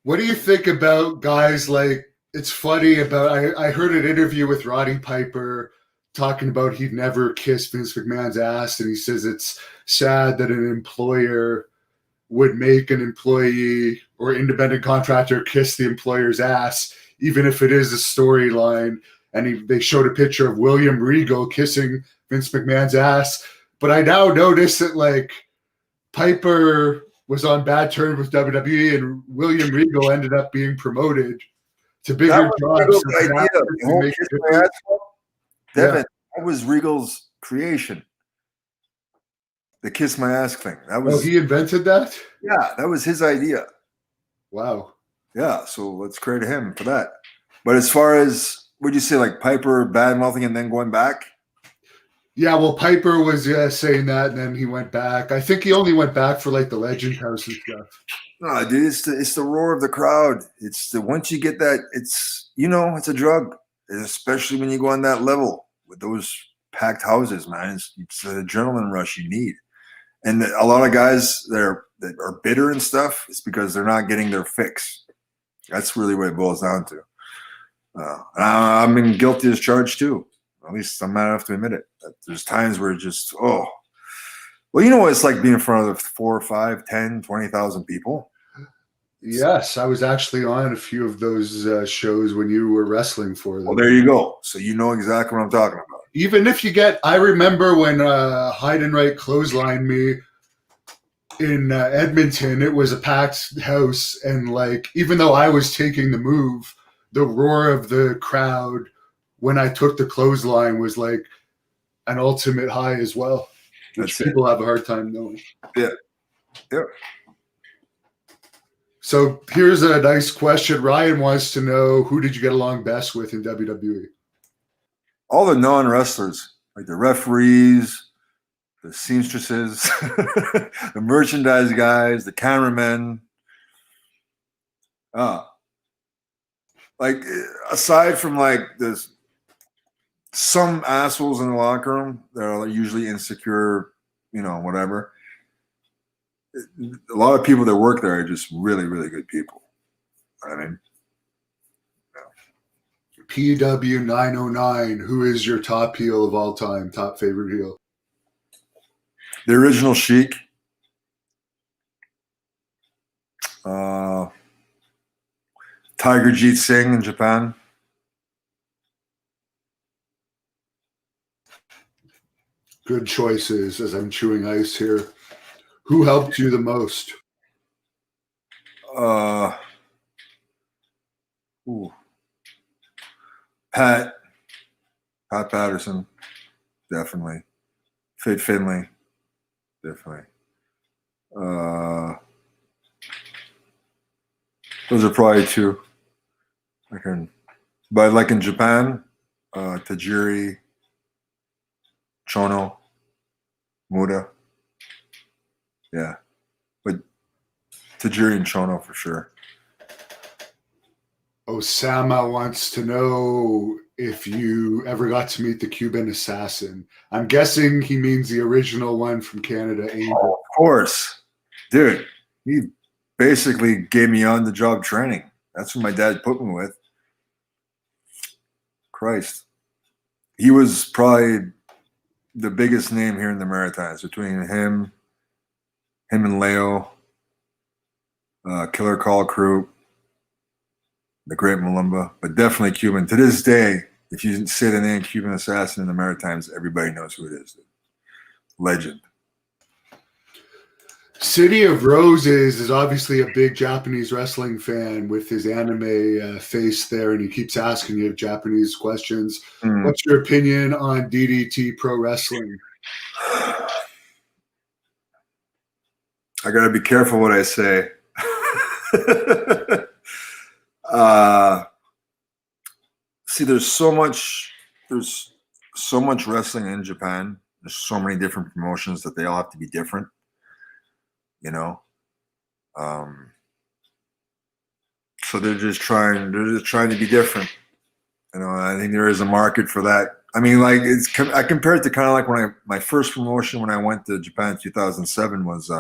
S1: What do you think about guys like, it's funny about, I heard an interview with Roddy Piper talking about he'd never kissed Vince McMahon's ass, and he says it's sad that an employer would make an employee or independent contractor kiss the employer's ass, even if it is a storyline. And they showed a picture of William Regal kissing Vince McMahon's ass. But I now notice that, like, Piper was on bad terms with WWE, and William Regal ended up being promoted to bigger jobs.
S2: Devin, that was Regal's creation. The kiss my ass thing. That was
S1: he invented that?
S2: Yeah, that was his idea.
S1: Wow.
S2: Yeah, so let's credit him for that. But as far as, would you say, like Piper bad mouthing and then going back?
S1: Yeah, well, Piper was saying that, and then he went back. I think he only went back for like the Legend House and stuff.
S2: No, dude, it's the roar of the crowd. It's the once you get that, it's it's a drug, especially when you go on that level with those packed houses, man. It's the adrenaline rush you need. And a lot of guys that are bitter and stuff, it's because they're not getting their fix. That's really what it boils down to. I'm been guilty as charged too. At least I'm mad enough to admit it. There's times where just, well, you know what it's like being in front of 4, 5, 10, 20,000 people.
S1: Yes, I was actually on a few of those shows when you were wrestling for them.
S2: Well, there you go. So you know exactly what I'm talking about.
S1: Even if you I remember when Heidenreich clotheslined me in Edmonton, it was a packed house, and like even though I was taking the move, the roar of the crowd when I took the clothesline was like an ultimate high as well, which people have a hard time knowing.
S2: Yeah.
S1: So here's a nice question. Ryan wants to know, who did you get along best with in WWE?
S2: All the non-wrestlers, like the referees, the seamstresses, the merchandise guys, the cameramen. Like aside from like this, some assholes in the locker room that are usually insecure, whatever. A lot of people that work there are just really, really good people. I mean,
S1: PW909, who is your top heel of all time, top favorite heel?
S2: The original Sheik. Tiger Jeet Singh in Japan.
S1: Good choices as I'm chewing ice here. Who helped you the most?
S2: Pat Patterson, definitely. Fit Finley, definitely. Those are probably two. But like in Japan, Tajiri, Chono, Muda. Yeah. But Tajiri and Chono for sure.
S1: Osama wants to know if you ever got to meet the Cuban assassin. I'm guessing he means the original one from Canada, Angel.
S2: Oh, of course. Dude, he basically gave me on-the-job training. That's what my dad put me with. Christ. He was probably the biggest name here in the Maritimes between him and Leo, Killer Call Crew, the Great Malumba, but definitely Cuban. To this day, if you say the name Cuban Assassin in the Maritimes, everybody knows who it is. Legend.
S1: City of Roses is obviously a big Japanese wrestling fan with his anime face there, and he keeps asking you Japanese questions. What's your opinion on DDT Pro Wrestling?
S2: I got to be careful what I say. See, there's so much wrestling in Japan. There's so many different promotions that they all have to be different. So they're just trying to be different. I think there is a market for that. I mean, like I compare it to kind of like when my first promotion when I went to Japan in 2007 was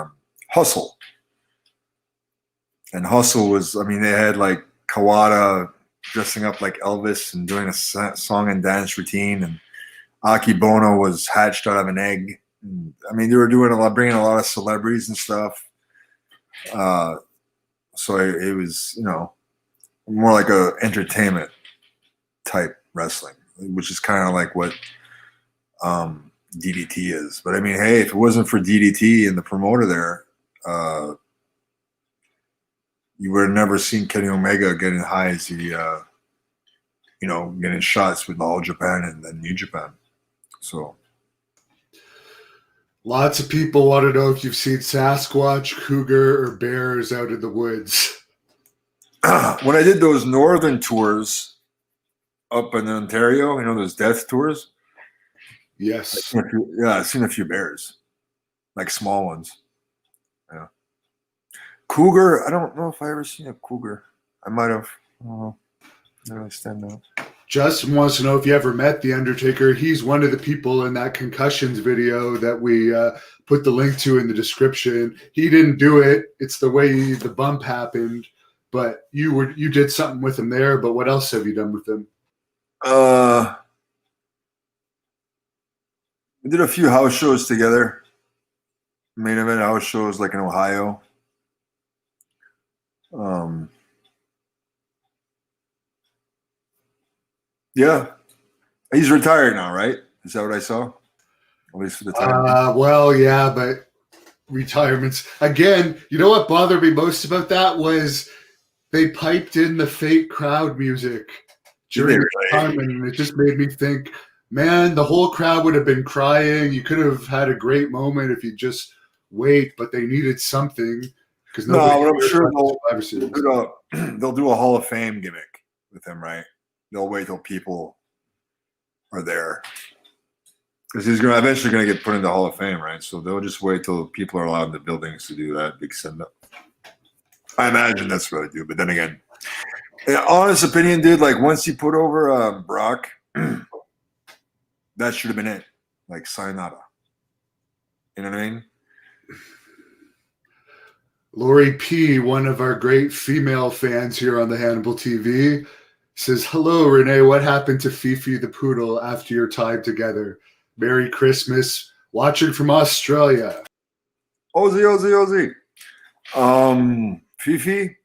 S2: Hustle. And Hustle was, I mean, they had like Kawada dressing up like Elvis and doing a song and dance routine, and Aki Bono was hatched out of an egg. And, I mean, they were bringing a lot of celebrities and stuff. So it was, more like a entertainment type wrestling, which is kind of like what DDT is. But I mean, hey, if it wasn't for DDT and the promoter there, you would have never seen Kenny Omega getting high as he getting shots with All Japan and then New Japan. So
S1: Lots of people want to know if you've seen Sasquatch, cougar, or bears out in the woods.
S2: when I did those northern tours up in Ontario, those death tours.
S1: Yes.
S2: I've seen a few bears, like small ones. Yeah. Cougar, I don't know if I ever seen a cougar. I might have. I don't know. They really stand out.
S1: Justin wants to know if you ever met The Undertaker. He's one of the people in that Concussions video that we put the link to in the description. He didn't do it. It's the way the bump happened. But you did something with him there. But what else have you done with him?
S2: We did a few house shows together. Main event house shows like in Ohio. Yeah. He's retired now, right? Is that what I saw? At least for the time.
S1: Well, yeah, but retirements. Again, you know what bothered me most about that was they piped in the fake crowd music during the time, and it just made me think, man, the whole crowd would have been crying. You could have had a great moment if you just wait, but they needed something.
S2: No, I'm sure they'll do a Hall of Fame gimmick with him, right? They'll wait till people are there. Because he's eventually going to get put into the Hall of Fame, right? So they'll just wait till people are allowed in the buildings to do that big send-up. I imagine that's what I do. But then again, honest opinion, dude, like once you put over Brock, that should have been it. Like sayonara. You know what I mean?
S1: Lori P., one of our great female fans here on the Hannibal TV, says, hello, Rene. What happened to Fifi the poodle after your time together? Merry Christmas. Watching from Australia.
S2: Ozzy. Fifi,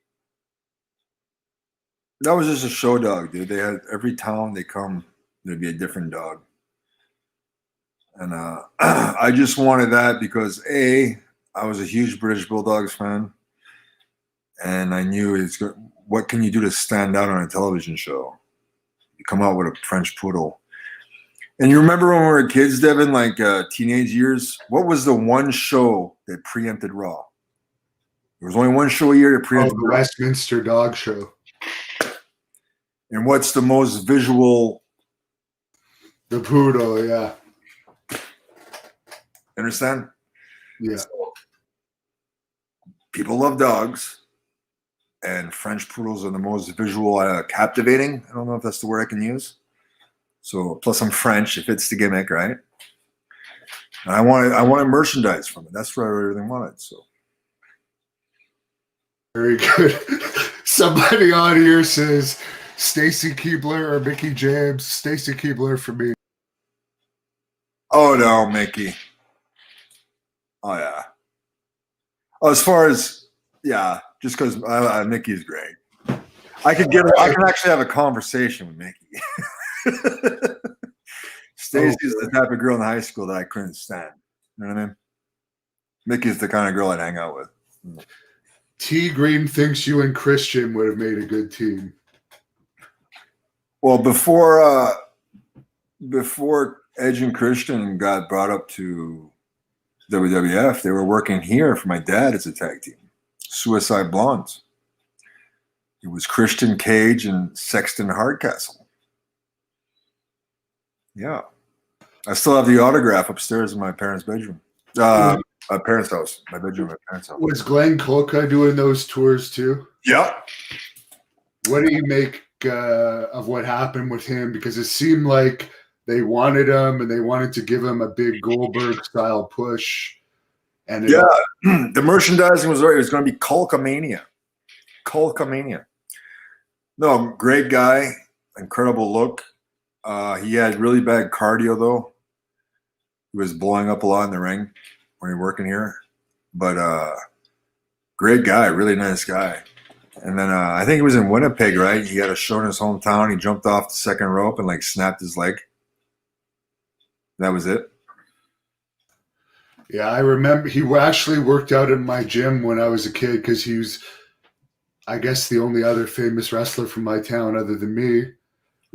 S2: that was just a show dog, dude. They had every town they come, there'd be a different dog. And I just wanted that because I was a huge British Bulldogs fan, and I knew what can you do to stand out on a television show? You come out with a French poodle. And you remember when we were kids, Devin, like teenage years, what was the one show that preempted Raw? There was only one show a year that preempted
S1: the Westminster Dog Show.
S2: And what's the most visual?
S1: The poodle, yeah.
S2: Understand?
S1: Yeah.
S2: So, people love dogs, and French poodles are the most visual captivating. I don't know if that's the word I can use. So plus I'm French, if it's the gimmick, right? And I wanted merchandise from it. That's what I really wanted. So
S1: very good. Somebody on here says Stacy Keibler or Mickey James. Stacy Keibler for me.
S2: Oh no, Mickey. Oh yeah. Oh, as far as just because Mickey's great. I can actually have a conversation with Mickey. Stacy's the type of girl in high school that I couldn't stand. You know what I mean? Mickey's the kind of girl I'd hang out with.
S1: T Green thinks you and Christian would have made a good team.
S2: Well, before Edge and Christian got brought up to WWF, they were working here for my dad as a tag team, Suicide Blondes. It was Christian Cage and Sexton Hardcastle. Yeah. I still have the autograph upstairs in my parents' bedroom. My parents' house. My bedroom, my parents' house.
S1: Was Glenn Kolka doing those tours too?
S2: Yeah.
S1: What do you make of what happened with him? Because it seemed like they wanted him and they wanted to give him a big Goldberg-style push. And
S2: the merchandising was right. It was going to be Kulkamania. No, great guy. Incredible look. He had really bad cardio, though. He was blowing up a lot in the ring when he was working here. But great guy, really nice guy. And then I think he was in Winnipeg, right? He had a show in his hometown. He jumped off the second rope and snapped his leg. That was it.
S1: Yeah, I remember he actually worked out in my gym when I was a kid because he was, I guess, the only other famous wrestler from my town other than me.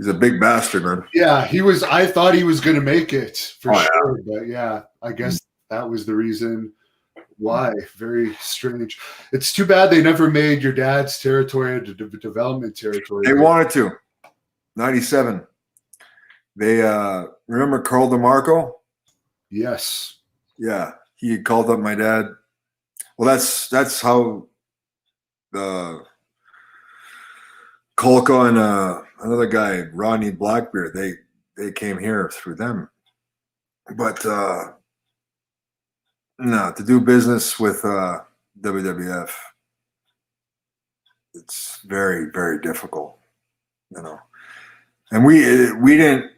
S2: He's a big bastard, man.
S1: Yeah, he was. I thought he was going to make it for
S2: Oh,
S1: sure, but yeah, I guess that was the reason why. Very strange. It's too bad they never made your dad's territory to development territory.
S2: They wanted to. 97. They remember Carl DeMarco?
S1: Yes.
S2: Yeah, he called up my dad. Well, that's how Kolka and another guy, Rodney Blackbeard, they came here through them. But no, to do business with WWF, it's very, very difficult, you know. And we didn't,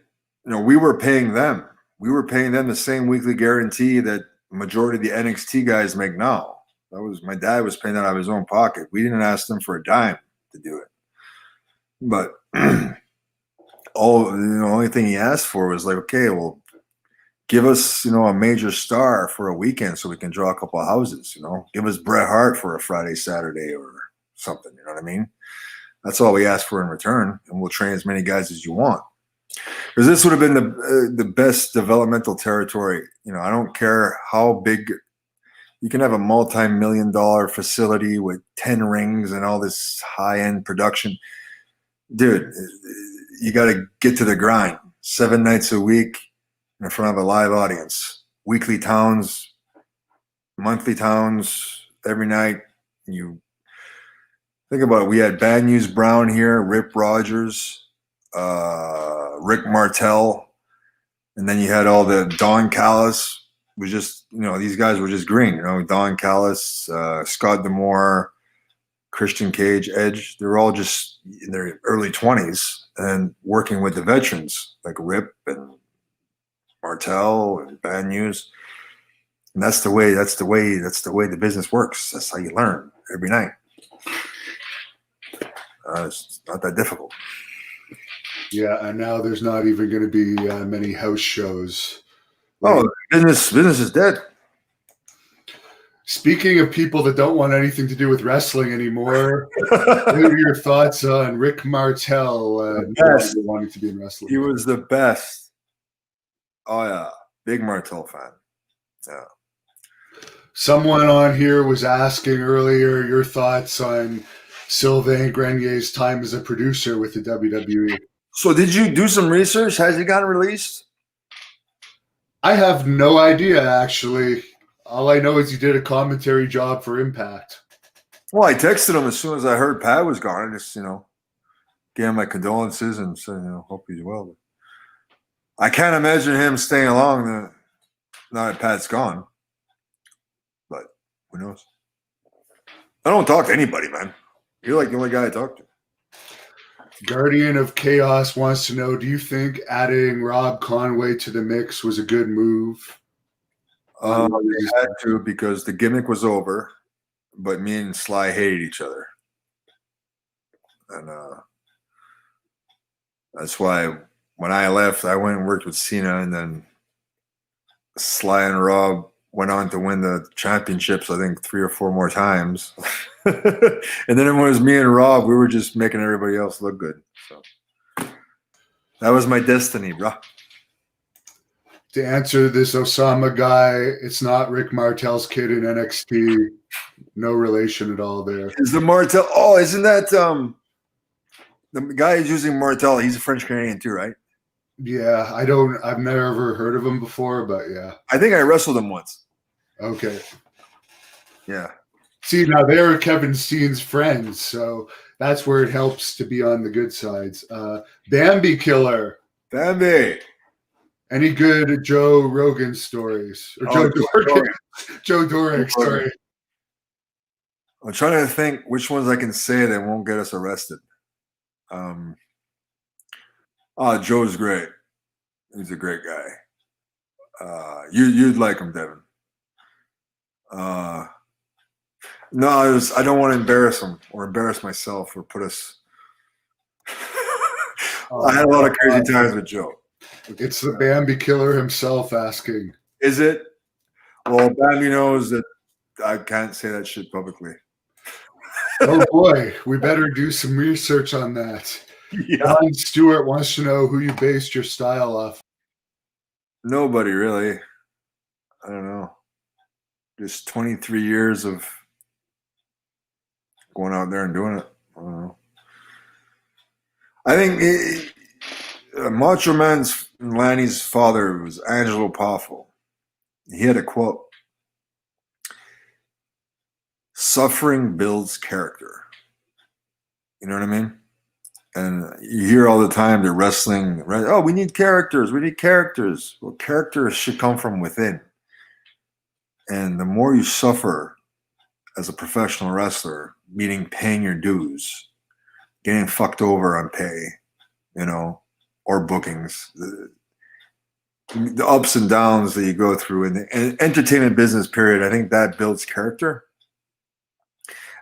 S2: you know, we were paying them. We were paying them the same weekly guarantee that majority of the NXT guys make now. That was my dad was paying that out of his own pocket. We didn't ask them for a dime to do it. But the only thing he asked for was like, okay, well, give us, a major star for a weekend so we can draw a couple of houses, Give us Bret Hart for a Friday, Saturday or something, you know what I mean? That's all we ask for in return, and we'll train as many guys as you want. Because this would have been the best developmental territory. I don't care how big. You can have a multi-million-dollar facility with 10 rings and all this high-end production. Dude, you got to get to the grind. 7 nights a week in front of a live audience. Weekly towns, monthly towns, every night. You think about it. We had Bad News Brown here, Rip Rogers, Rick Martel, and then you had all the Don Callis. Was just, these guys were just green. Don Callis, Scott D'Amore, Christian Cage, Edge. They're all just in their early 20s and working with the veterans like Rip and Martel and Bad News. And that's the way the business works. That's how you learn every night. It's not that difficult.
S1: Yeah, and now there's not even going to be many house shows.
S2: Oh, business is dead.
S1: Speaking of people that don't want anything to do with wrestling anymore, what are your thoughts on Rick Martel wanting to be in wrestling?
S2: He was the best. Oh, yeah. Big Martel fan. Yeah.
S1: Someone on here was asking earlier your thoughts on Sylvain Grenier's time as a producer with the WWE.
S2: So did you do some research? Has it gotten released?
S1: I have no idea, actually. All I know is he did a commentary job for Impact.
S2: Well, I texted him as soon as I heard Pat was gone. I just, gave him my condolences and said, hope he's well. But I can't imagine him staying along now that Pat's gone. But who knows? I don't talk to anybody, man. You're like the only guy I talk to.
S1: Guardian of Chaos wants to know, do you think adding Rob Conway to the mix was a good move?
S2: They had to because the gimmick was over, but me and Sly hated each other. And that's why when I left, I went and worked with Cena, and then Sly and Rob went on to win the championships, I think 3 or 4 more times. And then it was me and Rob. We were just making everybody else look good. So that was my destiny, bro.
S1: To answer this Osama guy, it's not Rick Martel's kid in NXT. No relation at all there.
S2: Is the Martel? Oh, isn't that the guy who's using Martel? He's a French Canadian too, right?
S1: Yeah, I've never heard of him before, but yeah.
S2: I think I wrestled him once.
S1: Okay.
S2: Yeah.
S1: See, now they're Kevin Steen's friends, so that's where it helps to be on the good sides. Bambi Killer.
S2: Bambi.
S1: Any good Joe Rogan stories? Or Joe Doric, sorry.
S2: I'm trying to think which ones I can say that won't get us arrested. Joe's great. He's a great guy. You'd like him, Devin. No, I don't want to embarrass him or embarrass myself or put us. I had a lot of crazy times with Joe.
S1: It's the Bambi Killer himself asking.
S2: Is it? Well, Bambi knows that I can't say that shit publicly.
S1: Oh boy, we better do some research on that.
S2: Yeah.
S1: Ron Stewart wants to know who you based your style off.
S2: Nobody really. I don't know. Just 23 years of going out there and doing it. I don't know. I think Macho Man's Lanny's father was Angelo Poffo. He had a quote: "Suffering builds character." You know what I mean? And you hear all the time they're wrestling, right? Oh, we need characters. We need characters. Well, characters should come from within. And the more you suffer as a professional wrestler, meaning paying your dues, getting fucked over on pay, you know, or bookings, the ups and downs that you go through in the entertainment business period, I think that builds character.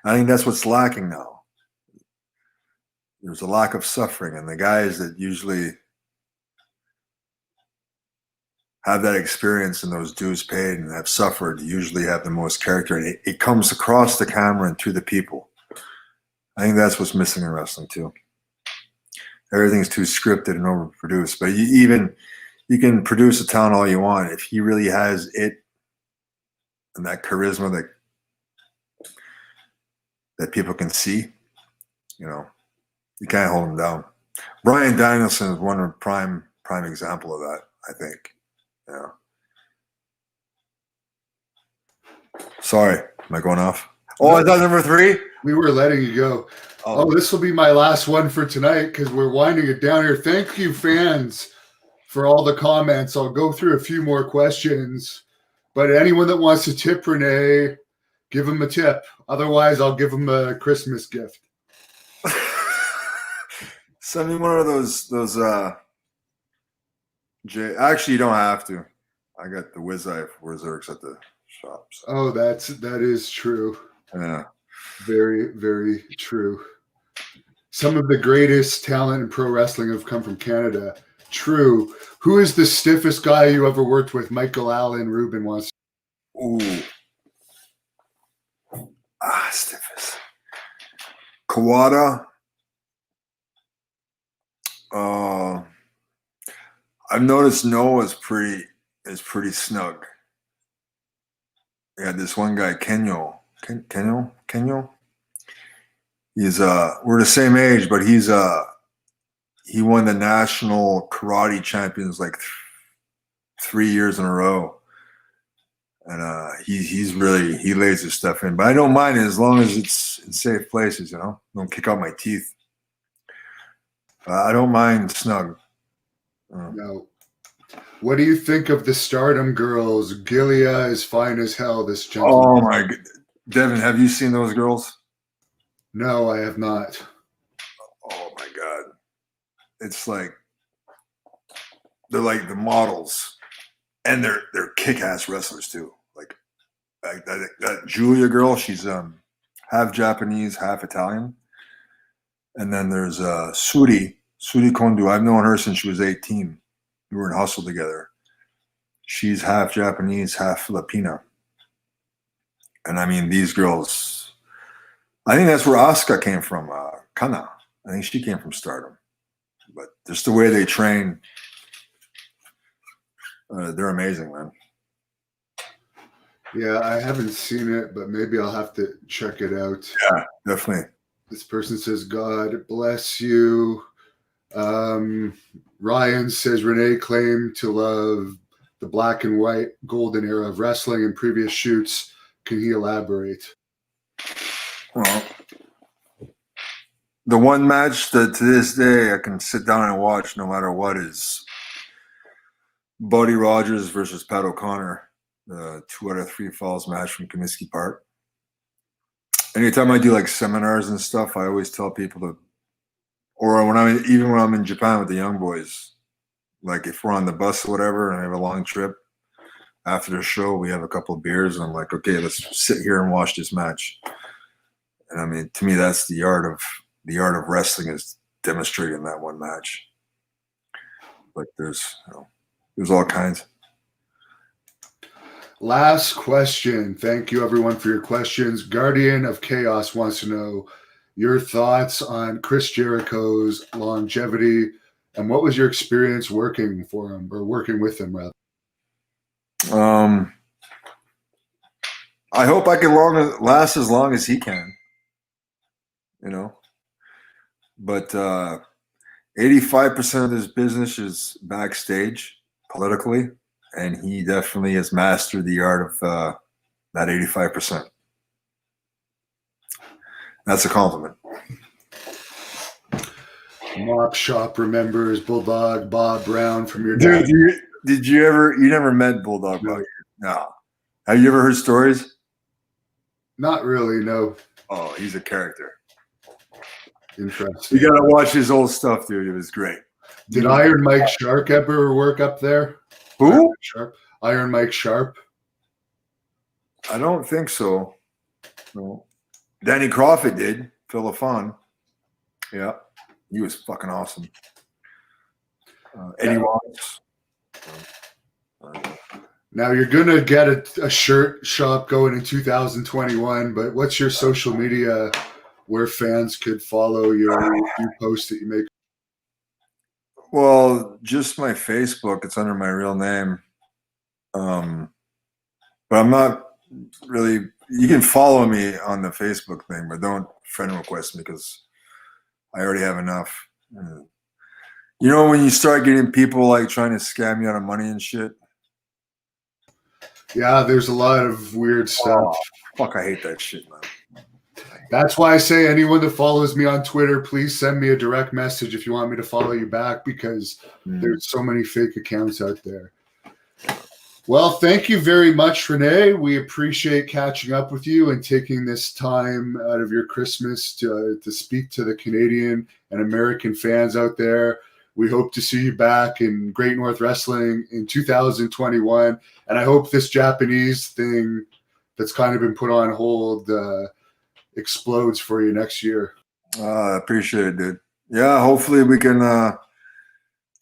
S2: I think that's what's lacking now. There's a lack of suffering, and the guys that usually have that experience and those dues paid and have suffered usually have the most character, and it comes across the camera and to the people. I think that's what's missing in wrestling too. Everything's too scripted and overproduced, but you can produce a talent all you want. If he really has it and that charisma that people can see, you know, you can't hold him down. Bryan Danielson is one prime example of that, I think. Yeah. Sorry, am I going off? Oh, I thought number 3?
S1: We were letting you go. Oh, this will be my last one for tonight because we're winding it down here. Thank you, fans, for all the comments. I'll go through a few more questions, but anyone that wants to tip Rene, give him a tip. Otherwise, I'll give him a Christmas gift.
S2: Send me one of those actually, you don't have to. I got the Wizeye Wizards at the shop. So.
S1: Oh, that is true.
S2: Yeah.
S1: Very, very true. Some of the greatest talent in pro wrestling have come from Canada. True. Who is the stiffest guy you ever worked with? Michael Allen Rubin wants.
S2: Ooh. Stiffest. Kawada. I've noticed Noah is pretty snug. Yeah, this one guy, Kenyo. He's we're the same age, but he won the national karate champions like 3 years in a row. And he lays his stuff in. But I don't mind it as long as it's in safe places, you know. Don't kick out my teeth. I don't mind snug.
S1: No. What do you think of the Stardom girls? Gilia is fine as hell, this gentleman.
S2: Oh my God. Devin, have you seen those girls?
S1: No, I have not.
S2: Oh my God. It's like they're like the models. And they're kick-ass wrestlers too. Like that Julia girl, she's half Japanese, half Italian. And then there's Suri Kondu. I've known her since she was 18. We were in Hustle together. She's half Japanese, half Filipina. And I mean, these girls, I think that's where Asuka came from, Kana. I think she came from Stardom. But just the way they train, they're amazing, man.
S1: Yeah, I haven't seen it, but maybe I'll have to check it out.
S2: Yeah, definitely.
S1: This person says, God bless you. Ryan says, Rene claimed to love the black and white golden era of wrestling in previous shoots. Can he elaborate?
S2: Well, the one match that to this day I can sit down and watch no matter what is Buddy Rogers versus Pat O'Connor, the 2 out of 3 falls match from Comiskey Park. Anytime I do like seminars and stuff, I always tell people to, or when I'm in Japan with the young boys, like if we're on the bus or whatever and I have a long trip, after the show we have a couple of beers and I'm like, okay, let's sit here and watch this match. And I mean, to me, that's the art of wrestling is demonstrated in that one match. But there's all kinds.
S1: Last question. Thank you, everyone, for your questions. Guardian of Chaos wants to know, your thoughts on Chris Jericho's longevity, and what was your experience working for him, or working with him, rather?
S2: I hope I can last as long as he can, But 85% of his business is backstage politically, and he definitely has mastered the art of that 85%. That's a compliment.
S1: Mop Shop remembers Bulldog Bob Brown from your dad.
S2: Dude, you never met Bulldog Bob? No. Have you ever heard stories?
S1: Not really, no.
S2: Oh, he's a character.
S1: Interesting.
S2: You gotta watch his old stuff, dude. It was great.
S1: Did Iron Mike Sharp ever work up there?
S2: Who?
S1: Iron Mike Sharp.
S2: I don't think so. No. Danny Crawford did. Phil LaFon. Yeah. He was fucking awesome. Eddie Watts.
S1: Now you're gonna get a shirt shop going in 2021, but what's your social media where fans could follow your posts that you make?
S2: Well, just my Facebook. It's under my real name. But I'm not really. You can follow me on the Facebook thing, but don't friend request me because I already have enough. When you start getting people like trying to scam you out of money and shit.
S1: Yeah, there's a lot of weird stuff.
S2: Oh, fuck, I hate that shit, man.
S1: That's why I say anyone that follows me on Twitter, please send me a direct message if you want me to follow you back, because there's so many fake accounts out there. Well, thank you very much, Rene. We appreciate catching up with you and taking this time out of your Christmas to speak to the Canadian and American fans out there. We hope to see you back in Great North Wrestling in 2021. And I hope this Japanese thing that's kind of been put on hold explodes for you next year.
S2: I appreciate it, dude. Yeah, hopefully we can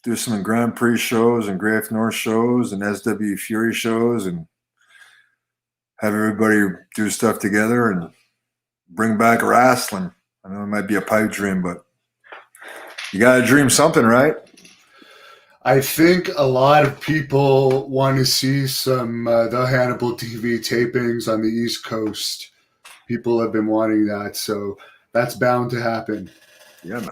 S2: do some Grand Prix shows and Great North shows and SW Fury shows and have everybody do stuff together and bring back wrestling. I know it might be a pipe dream, but you got to dream something, right?
S1: I think a lot of people want to see some the Hannibal TV tapings on the East Coast. People have been wanting that, so that's bound to happen.
S2: Yeah, man.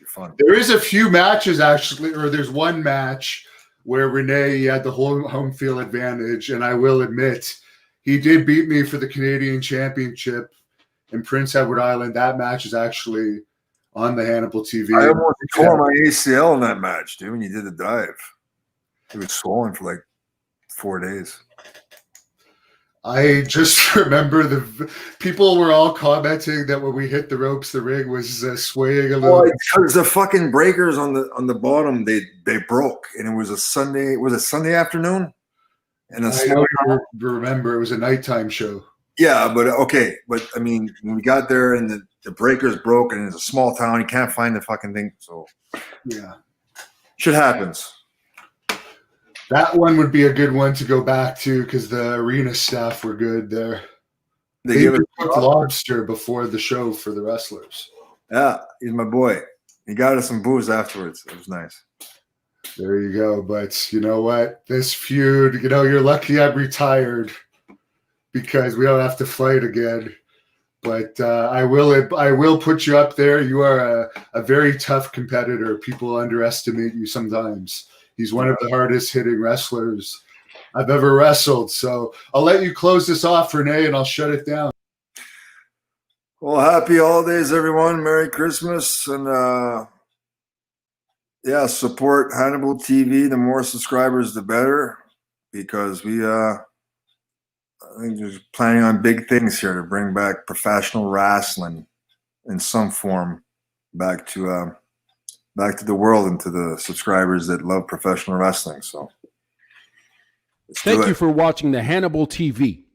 S2: Fun.
S1: There is a few matches actually, or there's one match where Rene had the whole home field advantage, and I will admit he did beat me for the Canadian Championship in Prince Edward Island. That match is actually on the Hannibal TV.
S2: I almost tore my ACL in that match, dude, when you did the dive. It was swollen for like 4 days.
S1: I just remember the people were all commenting that when we hit the ropes, the ring was swaying a little.
S2: Because the fucking breakers on the bottom they broke, and it was a Sunday. Was it Sunday afternoon? And
S1: I don't remember. It was a nighttime show.
S2: Yeah, but okay, but I mean, when we got there and the breakers broke, and it's a small town, you can't find the fucking thing. So
S1: yeah,
S2: shit happens.
S1: That one would be a good one to go back to because the arena staff were good there. They cooked lobster before the show for the wrestlers.
S2: Yeah, he's my boy. He got us some booze afterwards. It was nice.
S1: There you go. But you know what? This feud, you're lucky I'm retired because we don't have to fight again. But I will put you up there. You are a very tough competitor. People underestimate you sometimes. He's one of the hardest hitting wrestlers I've ever wrestled. So I'll let you close this off, Rene, and I'll shut it down.
S2: Well, happy holidays, everyone. Merry Christmas. And support Hannibal TV. The more subscribers, the better, because I think we're planning on big things here to bring back professional wrestling in some form back to the world and to the subscribers that love professional wrestling. So
S3: thank you for watching the Hannibal TV.